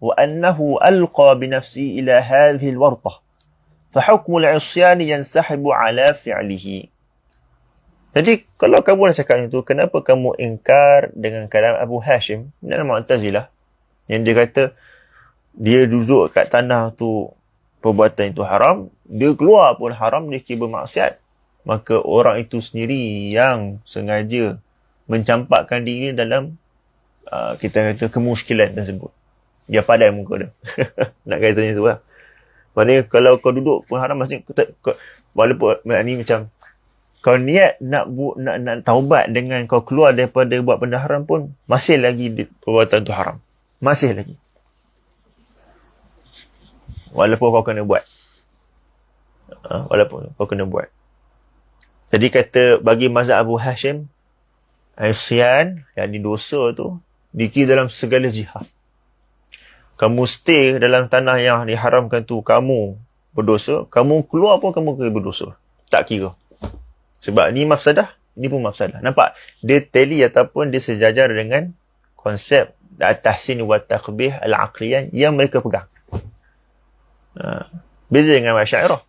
وَأَنَّهُ أَلْقَى بِنَفْسِهِ إِلَى هَذِهِ الْوَرْطَةِ فَحُكْمُ الْعِصْيَانِ يَنْسَحِبُ عَلَى فِعْلِهِ. Jadi, kalau kamu nak cakap itu, kenapa kamu ingkar dengan kalam Abu Hashim dalam Mu'tazilah, yang dia kata, dia duduk kat tanah tu, perbuatan itu haram, dia keluar pun haram, dia kira bermaksiat. Maka orang itu sendiri yang sengaja mencampakkan diri dalam kita kata kemuskilan tersebut. Dia padai muka dia. Nak kata macam tu lah. Maksudnya kalau kau duduk pun haram, maksudnya walaupun ni macam kau niat nak taubat dengan kau keluar daripada buat benda haram pun, masih lagi perbuatan tu haram. Masih lagi. Walaupun kau kena buat. Walaupun kau kena buat. Jadi kata, bagi mazhab Abu Hashim, isyan, yang di dosa tu, dikira dalam segala jihad. Kamu stay dalam tanah yang diharamkan tu, kamu berdosa. Kamu keluar pun kamu kena berdosa. Tak kira. Sebab ni mafsadah, ni pun mafsadah. Nampak? Dia tali ataupun dia sejajar dengan konsep at-tahsin wa taqbih al-aqliyan yang mereka pegang. Beza dengan Asy'ariyah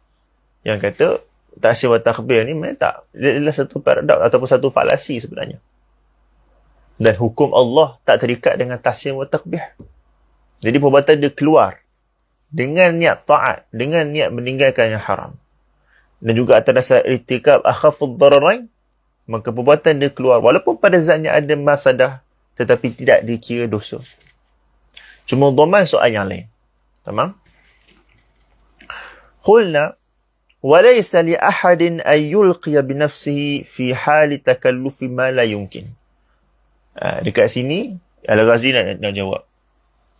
yang kata tahsin wa takbir ni memang tak, dia adalah satu paradoks ataupun satu falasi sebenarnya. Dan hukum Allah tak terikat dengan tahsin wa takbir. Jadi perbuatan dia keluar dengan niat taat, dengan niat meninggalkan yang haram, dan juga atas dasar irtikab akhafud dararain, maka perbuatan dia keluar walaupun pada zatnya ada mafsadah, tetapi tidak dikira dosa. Cuma dhaman soal yang lain. Tamam? قلنا وليس لأحد أن يلقي بنفسه في حال تكلف ما لا يمكن. Dekat sini Al-Ghazali nak jawab.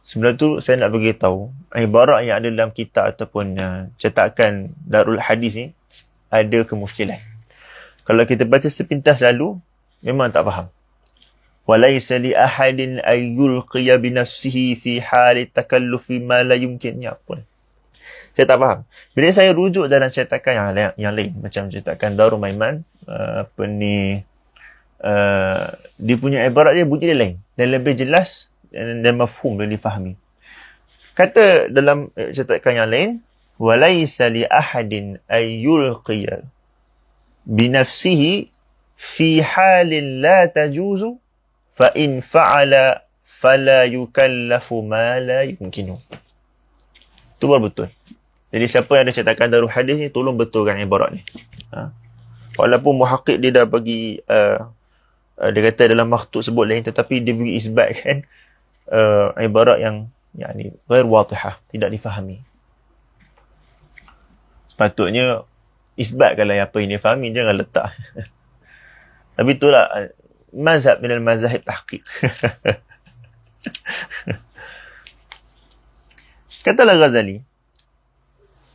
Sebenarnya tu saya nak beritahu ibarat yang ada dalam kitab ataupun cetakan Darul Hadis ni ada kemuskilan. Kalau kita baca sepintas lalu memang tak faham. وليس لأحد أن يلقي بنفسه في حال تكلف ما لا يمكن. Ya apa? Saya tak faham. Bila saya rujuk dalam cetakan yang lain, macam cetakan Darul Maiman, dia punya ibarat dia, bunyi dia lain. Dan lebih jelas dan mafhum dan difahami. Kata dalam cetakan yang lain, وَلَيْسَ لِأَحَدٍ أَن يُلْقِيَ بِنَفْسِهِ فِي حَالٍ لَا تَجُوزُ فَإِنْ فَعَلَ فَلَا يُكَلَّفُ مَا لَا يُمْكِنُ. Itu baru betul. Jadi siapa yang ada cetakan Darul Hadis ni, tolong betulkan ibarat ni. Walaupun muhaqqiq dia dah bagi, dia kata dalam makhtub sebut lain, tetapi dia bagi isbatkan ibarat yang ni ghair wadihah, tidak difahami. Patutnya isbatkanlah apa yang dia fahami, jangan letak. Tapi itulah mazhab minal mazahib tahqiq. Katalah Ghazali,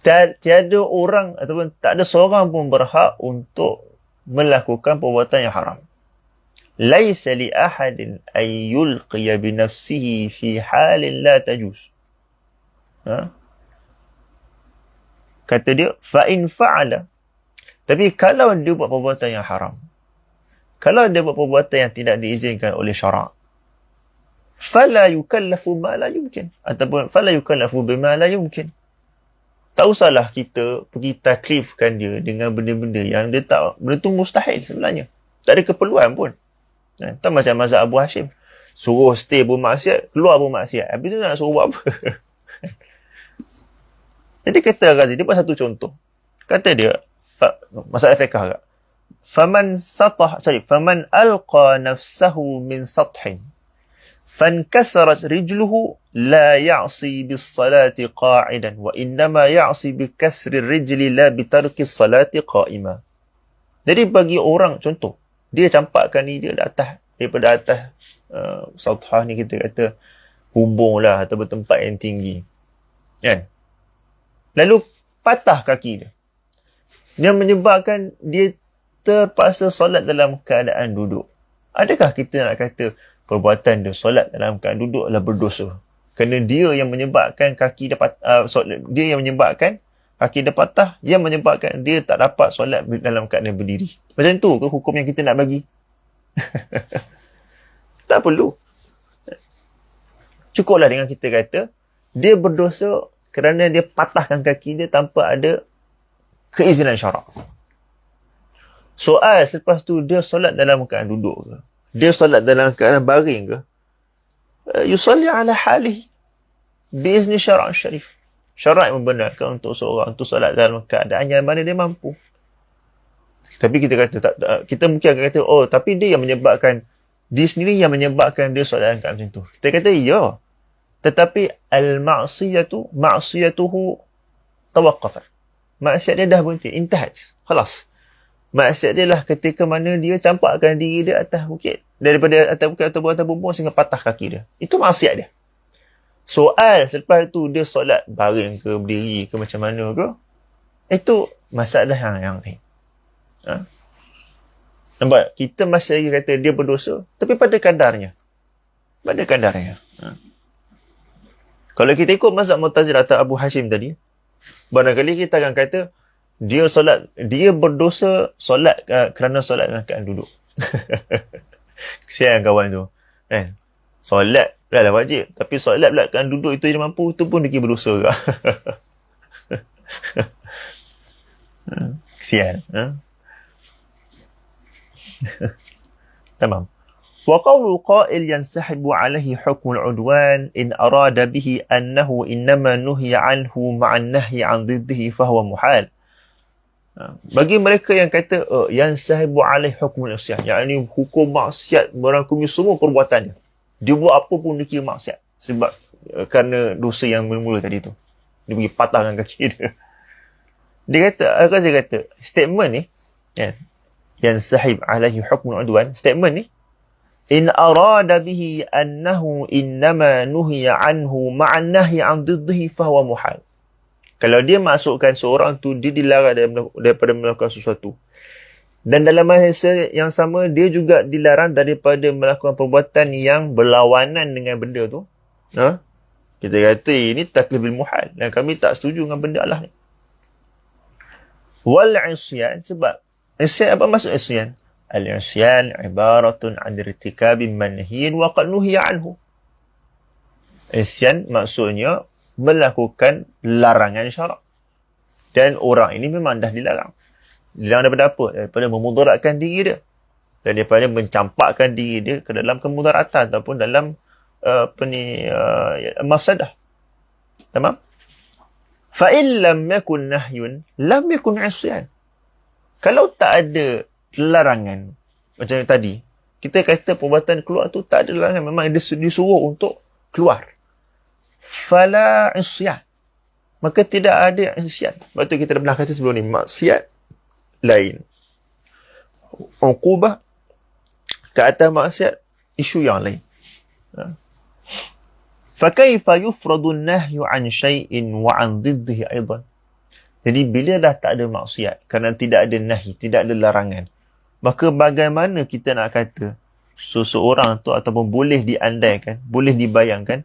tiada orang ataupun tak ada seorang pun berhak untuk melakukan perbuatan yang haram. Laisa li ahadin ay yulqiya bi nafsihi fi halin la tajuz. Kata dia, fa in fa'ala. Tapi kalau dia buat perbuatan yang haram, kalau dia buat perbuatan yang tidak diizinkan oleh syarak, fala yukallafu ma la yumkin, ataupun fala yukallafu bima la yumkin. Tak usahlah kita pergi taklifkan dia dengan benda-benda yang dia tak, benda tu mustahil sebenarnya. Tak ada keperluan pun. Tak macam mazhab Abu Hashim. Suruh stay bermaksiat, keluar bermaksiat. Habis tu nak suruh buat apa? Jadi kata Ghazi, dia buat satu contoh. Kata dia, masalah fiqh agak. Faman alqa nafsahu min sathin فانكسرت رجله لا يعصي بالصلاة قاعدا وإنما يعصي بكسر الرجل لا بترك الصلاة قائما. Jadi bagi orang, contoh, dia campakkan ni dia daripada atas sathah ni, kita kata bumbung lah atau tempat yang tinggi, kan? Lalu patah kaki dia, dia menyebabkan dia terpaksa solat dalam keadaan duduk. Adakah kita nak kata perbuatan dia solat dalam keadaan duduk adalah berdosa? Kerana dia yang menyebabkan kaki dia dia yang menyebabkan kaki dia patah, yang menyebabkan dia tak dapat solat dalam keadaan berdiri. Macam tu ke hukum yang kita nak bagi? Tak perlu. Cukuplah dengan kita kata dia berdosa kerana dia patahkan kaki dia tanpa ada keizinan syarak. Soal selepas tu, dia solat dalam keadaan duduk ke? Dia solat dalam keadaan baring ke? Yusalli ala halih biizni syara' syarif. Syarak membenarkan untuk seorang untuk solat dalam keadaan yang mana dia mampu. Tapi kita kata kita mungkin akan kata, oh, tapi dia yang menyebabkan, dia sendiri yang menyebabkan dia solat dalam keadaan macam tu. Kita kata ya. Tetapi ma'siyatuhu tawaqqafat. Maksiat dia dah berhenti, intahat. Khalas. Maksiat dia lah ketika mana dia campakkan diri dia atas bukit, daripada atas bukit atau atas bumbung sehingga patah kaki dia. Itu maksiat dia. Soal selepas itu dia solat baring ke, berdiri ke, macam mana ke, itu masalah yang lain. Nampak? Kita masih lagi kata dia berdosa, tapi pada kadarnya. Pada kadarnya. Kalau kita ikut mazhab Mu'tazilah atau Abu Hashim tadi, barangkali kita akan kata dia berdosa solat kerana solat dalam keadaan duduk. Kesian kawan tu, kan? Solat dah wajib, tapi solat pula keadaan duduk itu dia mampu, itu pun dia berdosa juga. Kesian. Tamam. وقول قائل ينسحب عليه حكم العدوان إن أراد به أنه إنما نهي عنه مع النهي عن ضده فهو محال. Bagi mereka yang kata yang sahibu alaih hukum al-isyan, yakni hukum maksiat merangkumi semua perbuatannya, dia buat apa pun dia kira maksiat sebab kerana dosa yang mula-mula tadi tu, dia pergi patahkan kaki dia. Dia kata, Al-Ghazali kata statement ni, yang sahib alaihi hukum al-udwan, statement ni, in arada bihi annahu innama nuhiya anhu ma'an nahi an diddihi fahuwa muhal. Kalau dia masukkan seorang tu dia dilarang daripada melakukan sesuatu, dan dalam masa yang sama dia juga dilarang daripada melakukan perbuatan yang berlawanan dengan benda tu, kita kata ini taklif bil muhal, dan kami tak setuju dengan benda Allah ni. Wal isyan, sebab isyan, apa maksud isyan? Al-isyan ibaratun an irtikabi manhiyin wa qad nuhiya anhu. Isyan maksudnya melakukan larangan syarak, dan orang ini memang dah dilarang. Dilarang daripada apa? Daripada memudaratkan diri dia, dan daripada mencampakkan diri dia ke dalam kemudaratan ataupun dalam mafsadah. Tamam? Fa in lam yakun nahyun lam yakun isyan. Kalau tak ada larangan macam tadi, kita kata perbuatan keluar tu tak ada larangan, memang dia disuruh untuk keluar, fala isyan, maka tidak ada maksiat. Sebab tu kita dah pernah kata sebelum ni, maksiat lain, uqubah ke atas maksiat isu yang lain. فَكَيْفَ يُفْرَضُ النَّهْيُ عَنْ شَيْءٍ وَعَنْ ضِدِّهِ أَيْضًا. Jadi bila dah tak ada maksiat, kerana tidak ada nahi, tidak ada larangan, maka bagaimana kita nak kata seseorang tu ataupun boleh diandaikan, boleh dibayangkan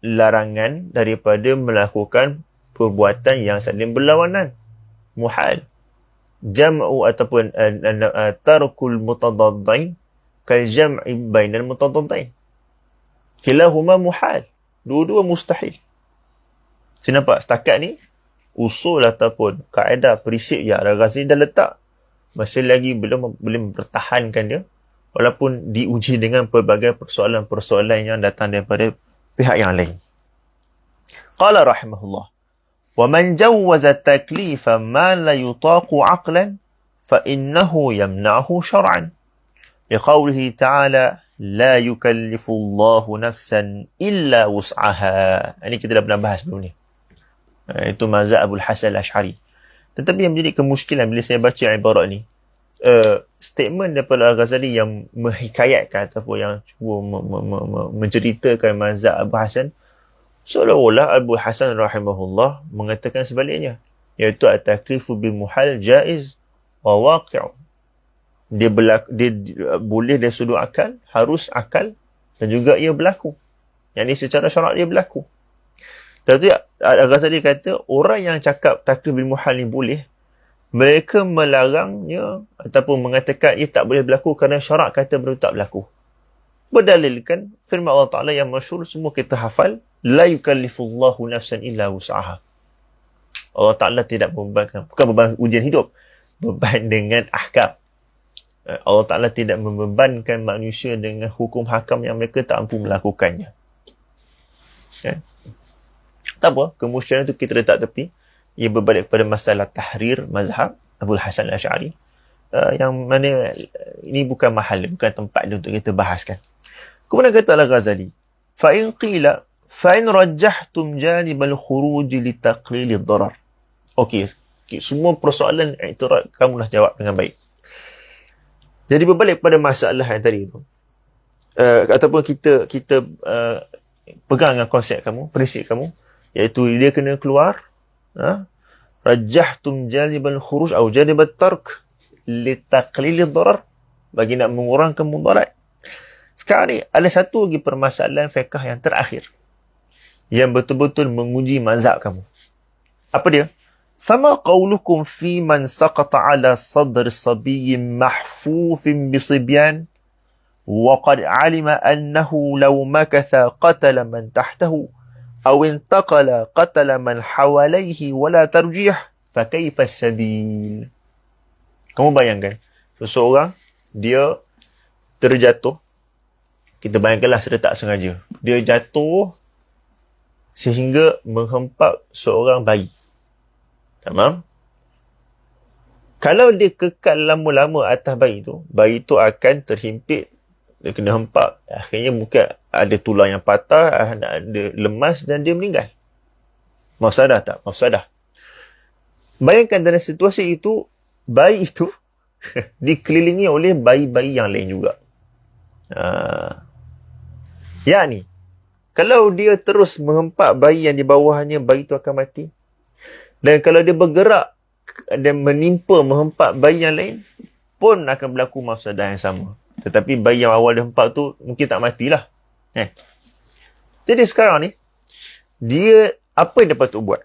larangan daripada melakukan perbuatan yang saling berlawanan. Muhal. Jam'u ataupun tarkul mutadaddain kal jam'i bainal mutadaddain. Kilahuma muhal. Dua-dua mustahil. Saya nampak setakat ni usul ataupun kaedah prinsip yang Al-Ghazali dah letak, masih lagi belum boleh mempertahankan dia, walaupun diuji dengan pelbagai persoalan-persoalan yang datang daripada pihak yang lain. Qala rahimahullah, wa man jawwaza taklifa ma la yutaqu aqlan fa innahu yamna'hu syar'an. Liqaulihi ta'ala la yukallifu Allahu nafsan illa wus'aha. Ini kita dah pernah bahas sebelum ni. Itu mazhab Abul Hasan Al-Asy'ari. Tetapi yang menjadi kemuskilan bila saya baca ibarat ni, statement daripada Al-Ghazali yang menghikayatkan ataupun yang cuba menceritakan mazhab Abu Hasan, seolah-olah Abu Hasan rahimahullah mengatakan sebaliknya, iaitu at-taklifu bil muhal jaiz wa waqi'. Dia boleh dari sudut akal, harus akal, dan juga ia berlaku. Yang ini secara syarak dia berlaku. Tapi Al-Ghazali kata orang yang cakap taklif bil muhal ni boleh, mereka melarangnya ataupun mengatakan ia tak boleh berlaku kerana syarak kata benda tak berlaku. Berdalilkan firman Allah Ta'ala yang masyhur semua kita hafal, la yukallifullahu nafsan illa wus'aha. Allah Ta'ala tidak membebankan, bukan beban ujian hidup, beban dengan ahkam. Allah Ta'ala tidak membebankan manusia dengan hukum hakam yang mereka tak mampu melakukannya. Okay. Tak apa, kemusyrikan itu kita letak tepi. Ia berbalik kepada masalah tahrir mazhab Abul Hasan Al-Asy'ari, yang mana ini bukan mahal, bukan tempat dia untuk kita bahaskan. Kemudian kata Al-Ghazali, فَإِنْ قِيلَ فَإِنْ رَجَّحْتُمْ جَانِبَ الْخُرُوجِ لِتَقْلِيلِ الضَّرَرِ. Okey, semua persoalan i'tirad kamu dah jawab dengan baik. Jadi berbalik pada masalah yang tadi tu, ataupun kita pegang dengan konsep kamu, prinsip kamu, iaitu dia kena keluar, rajahtum jalibal khuruj atau jalibat tark litaqlil ad-darar, bagi nak mengurangkan mudarat. Sekarang ni ada satu lagi permasalahan fiqh yang terakhir yang betul-betul menguji mazhab kamu. Apa dia? Fama qawlukum fi man saqata ala sadr sabiyyin mahfufin bisibyan wa qad alima annahu law makatha qatala man tahtahu aw intaqala qatala man hawalayhi wala tarjih fa kaifa as-sabil. Kamu bayangkan seseorang dia terjatuh, kita bayangkanlah secara tak sengaja dia jatuh sehingga menghempap seorang bayi. Tamam? Kalau dia kekal lama-lama atas bayi tu akan terhimpit, dia kena hempap, akhirnya mungkin ada tulang yang patah, ada lemas dan dia meninggal. Mafsadah tak? Mafsadah. Bayangkan dalam situasi itu, bayi itu dikelilingi oleh bayi-bayi yang lain juga. Yani, kalau dia terus menghempap bayi yang di bawahnya, bayi itu akan mati. Dan kalau dia bergerak dan menghempap bayi yang lain, pun akan berlaku mafsadah yang sama. Tetapi bayi yang awal dia hempap tu mungkin tak matilah. Jadi sekarang ni, dia apa yang dia patut buat?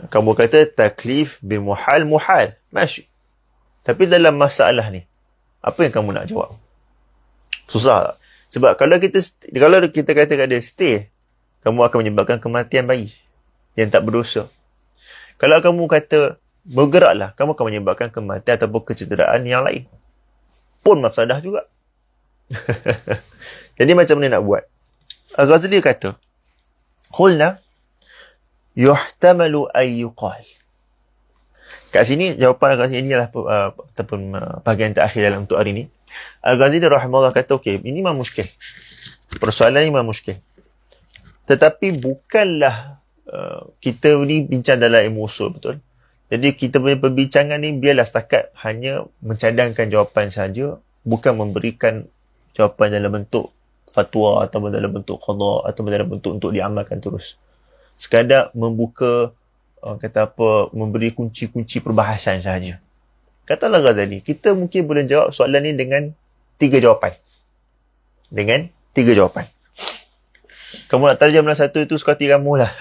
Kamu kata taklif bil muhal, masya. Tapi dalam masalah ni, apa yang kamu nak jawab? Susah tak? Sebab kalau kita kata dia stay, kamu akan menyebabkan kematian bayi yang tak berdosa. Kalau kamu kata bergeraklah, kamu akan menyebabkan kematian ataupun kecederaan yang lain. Pun mafsadah juga. Jadi macam mana nak buat? Al-Ghazali kata, qulna yuhtamalu ay yuqal. Kat sini jawapan Al-Ghazali inilah ataupun bahagian terakhir dalam untuk hari ini. Al-Ghazali rahimahullah kata, okey, ini memang muskil. Persoalan ini memang muskil. Tetapi bukanlah kita ni bincang dalam ilmu usul, betul? Jadi kita punya perbincangan ni biarlah setakat hanya mencadangkan jawapan saja, bukan memberikan jawapan dalam bentuk fatwa atau dalam bentuk qada atau dalam bentuk untuk diamalkan terus. Sekadar membuka memberi kunci-kunci perbahasan sahaja. Katalah Ghazali, kita mungkin boleh jawab soalan ni dengan 3 jawapan. Kamu nak tarjam dalam satu itu suka hati kamu lah.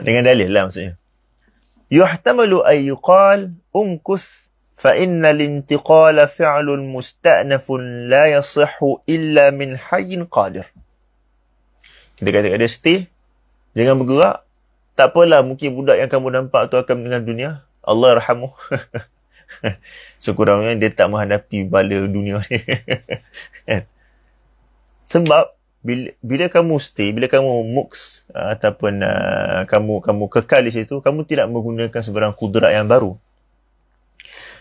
Dengan dalil lah maksudnya. Yuhtamalu ay yuqal umkus fa inna al-intiqala fi'lun musta'nafun la yasihhu illa min hayyin qadir. Kita kata ada stay, jangan bergerak. Tak apalah, mungkin budak yang kamu nampak tu akan meninggal dunia. Allah rahamuh. Sekurangnya dia tak menghadapi bala dunia ni. Sebab bila kamu stay, bila kamu muks ataupun kamu kekal di situ, kamu tidak menggunakan sebarang kudrat yang baru.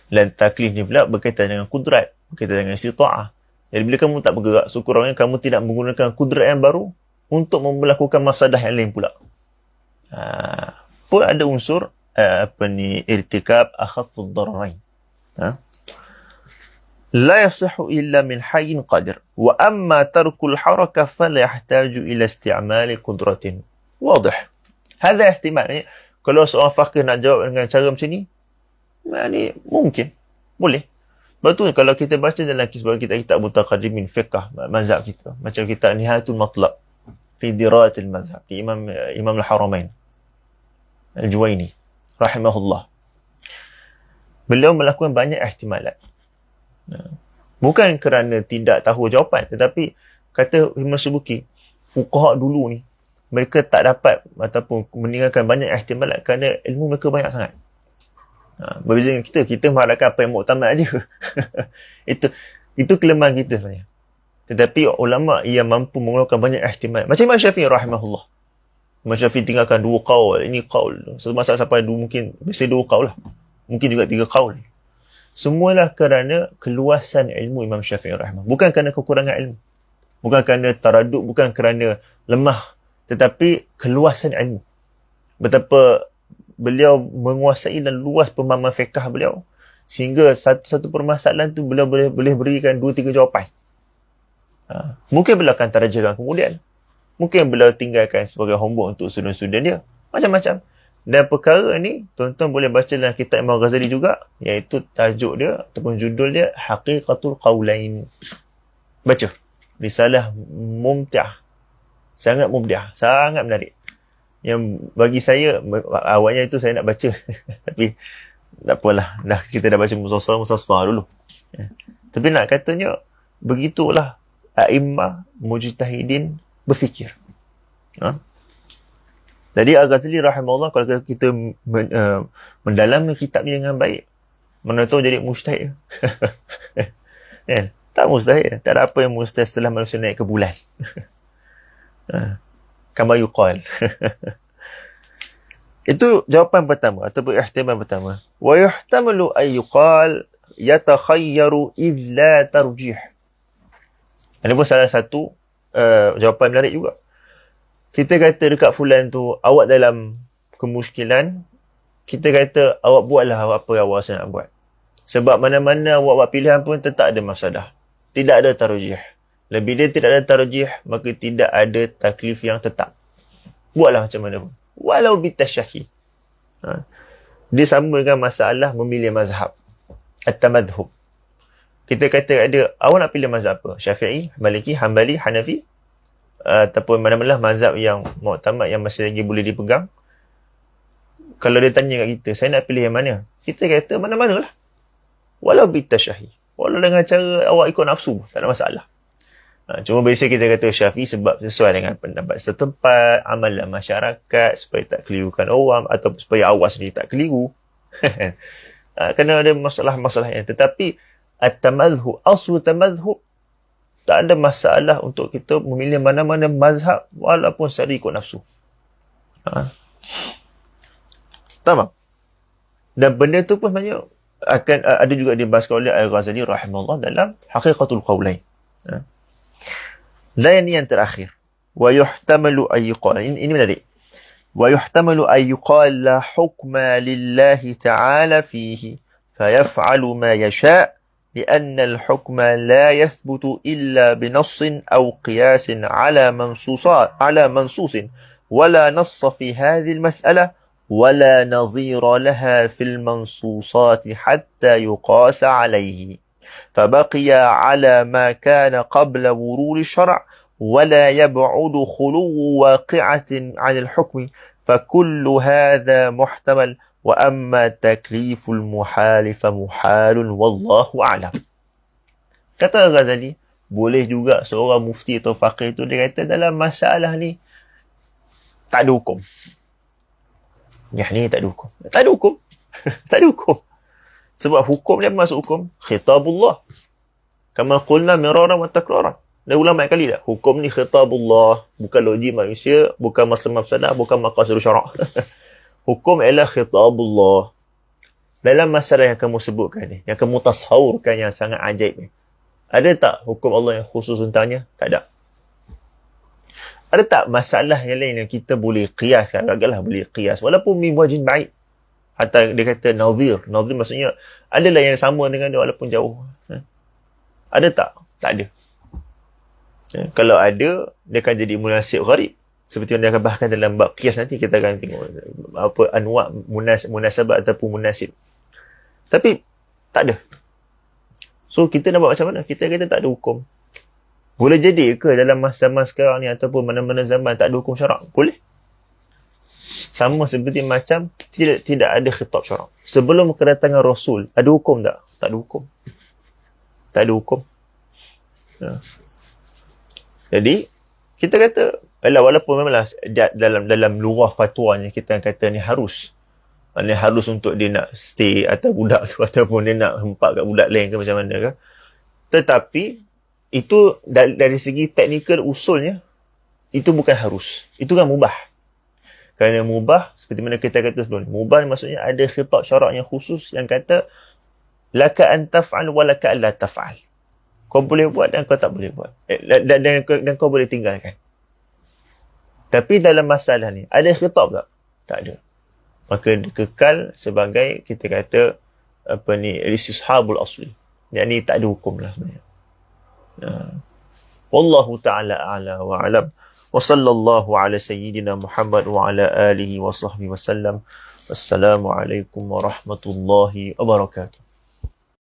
Dan taklif ni pula berkaitan dengan kudrat, berkaitan dengan istita'ah. Jadi bila kamu tak bergerak, sekurangnya kamu tidak menggunakan kudrat yang baru untuk melakukan mafsadah yang lain pula. Pun ada unsur irtikab akhaffud dararain. لا يصح إلا من حي قادر وأما ترك الحركة فلا يحتاج إلى استعمال قدرة واضح. هذا احتمال. Kalau seorang fakir nak jawab dengan cara macam ni, mungkin boleh. Betul, kalau kita baca dalam kitab mutaqaddimin fiqh mazhab kita, macam kitab Nihayatul Matlab fi Dirayatil Mazhab, Imam Al-Haramain Al-Juwaini rahimahullah, beliau melakukan banyak ihtimalat. Bukan kerana tidak tahu jawapan, tetapi kata Imam Subuki, fuqaha dulu ni mereka tak dapat ataupun meninggalkan banyak ihtimalat kerana ilmu mereka banyak sangat. Berbeza dengan kita mengharapkan apa yang muktamad aja. itu kelemahan kita sebenarnya. Tetapi ulama yang mampu mengeluarkan banyak ihtimalat, macam Imam Syafi'i rahimahullah. Imam Syafi'i tinggalkan 2 qaul, ini qaul. Satu masalah sampai mungkin mesti 2 qaul lah. Mungkin juga 3 qaul. Semualah kerana keluasan ilmu Imam Syafi'i rahimahullah. Bukan kerana kekurangan ilmu. Bukan kerana taraduk, bukan kerana lemah. Tetapi keluasan ilmu. Betapa beliau menguasai dan luas pemahaman fiqh beliau. Sehingga satu permasalahan tu beliau boleh berikan 2-3 jawapan. Mungkin beliau akan terjemahkan kemudian. Mungkin beliau tinggalkan sebagai homework untuk student-student dia. Macam-macam. Dan perkara ni, tuan-tuan boleh baca dalam kitab Imam Ghazali juga, iaitu tajuk dia ataupun judul dia Haqiqatul Qawlain. Baca. Risalah mumti'ah. Sangat mumti'ah. Sangat menarik. Yang bagi saya, awalnya itu saya nak baca. Tapi, tak apalah. Kita dah baca Mustasfah dulu. Tapi nak katanya, begitulah a'immah mujtahidin berfikir. Jadi Al-Ghazali rahimahullah, kalau kita mendalami kitab ni dengan baik, mana tahu jadi mujtahid. Tak mustahil. Tak ada apa yang mustahil setelah manusia naik ke bulan. Kama yuqal. Itu jawapan pertama ataupun ihtimal pertama. Wa yuhtamalu ay yuqal yatakhayyaru idh la tarjih. Ini pun salah satu jawapan menarik juga. Kita kata dekat fulan tu, awak dalam kemuskilan, kita kata awak buatlah apa yang awak rasa nak buat. Sebab mana-mana awak buat pilihan pun tetap ada masalah. Tidak ada tarjih. Lebih dia tidak ada tarjih, maka tidak ada taklif yang tetap. Buatlah macam mana pun. Walau bitasyahi. Dia sama dengan masalah memilih mazhab. At-tamadhub. Kita kata ada, awak nak pilih mazhab apa? Syafi'i, Maliki, Hanbali, Hanafi? Ataupun mana-mana mazhab yang muktamad yang masih lagi boleh dipegang. Kalau dia tanya kat kita, saya nak pilih yang mana? Kita kata mana-mana lah. Walau bitasyahi. Walau dengan cara awak ikut nafsu, tak ada masalah. Cuma biasa kita kata Syafi'i sebab sesuai dengan pendapat setempat, amalan masyarakat, supaya tak kelirukan orang, atau supaya awak sendiri tak keliru. Kerana ada masalah-masalah yang. Tetapi at-tamadhub, aslu tamadhub, tak ada masalah untuk kita memilih mana-mana mazhab walaupun secara ikut nafsu. Tamam. Dan benda tu pun sebenarnya akan ada juga dibahaskan oleh Al-Ghazali rahimahullah dalam Haqiqatul Qawlain. Dan ini yang terakhir. ويحتمل أن يقال ini menarik. ويحتمل أن يقال لا حكم لله تعالى فيه فيفعل ما يشاء لأن الحكم لا يثبت إلا بنص أو قياس على منصوص ولا نص في هذه المسألة ولا نظير لها في المنصوصات حتى يقاس عليه فبقي على ما كان قبل ورود الشرع ولا يبعد خلو واقعة عن الحكم فكل هذا محتمل وأما تكليف المحال فمحال والله أعلم. Kata Ghazali, boleh juga seorang mufti atau faqih tu dia kata dalam masalah ni tak ada hukum. Yang ni tak ada hukum. Tak ada hukum. Tak ada hukum. Sebab hukum dia masuk hukum khitabullah. Kama qulna miraran wa takraran. Dan ulama kali dah. Hukum ni khitabullah. Bukan logik manusia. Bukan masalah mafsadah. Bukan maqasid syarak. Hukum ialah khitabullah. Dalam masalah yang kamu sebutkan ni. Yang kamu tasawurkan yang sangat ajaib ni. Ada tak hukum Allah yang khusus untanya? Tak ada. Ada tak masalah yang lain yang kita boleh qiyaskan? Agaklah boleh qiyas. Walaupun min wajhin baik. Atau dia kata nazir. Nazir maksudnya adalah yang sama dengan dia walaupun jauh. Ada tak? Tak ada. Kalau ada, dia akan jadi munasib gharib. Seperti yang dia akan bahkan dalam bab qiyas nanti kita akan tengok apa anwa' munasabah ataupun munasib. Tapi tak ada. So kita nak buat macam mana? Kita kata tak ada hukum. Boleh jadi ke dalam masa-masa sekarang ni ataupun mana-mana zaman tak ada hukum syarak? Boleh. Sama seperti macam tidak ada khitab syarak. Sebelum kedatangan Rasul, ada hukum tak? Tak ada hukum. Tak ada hukum. Jadi, kita kata, walaupun memanglah dalam luar fatwanya kita kata ni harus. Ni harus untuk dia nak stay atau budak tu ataupun dia nak hempak kat budak lain ke macam mana ke. Tetapi, itu dari segi teknikal usulnya, itu bukan harus. Itu kan mubah. Kerana mubah, seperti mana kita kata sebelum ni, mubah maksudnya ada khitab syarak yang khusus yang kata, laka an taf'al wa laka an la taf'al. Kau boleh buat dan kau tak boleh buat. Dan kau boleh tinggalkan. Tapi dalam masalah ni, ada khitab tak? Tak ada. Maka kekal sebagai, kita kata, istishabul asli. Yang ni tak ada hukum lah sebenarnya. Wallahu ta'ala a'la wa alam. Wa sallallahu ala sayyidina Muhammad wa ala alihi wa sahbihi wa sallam. Wassalamualaikum warahmatullahi wabarakatuh.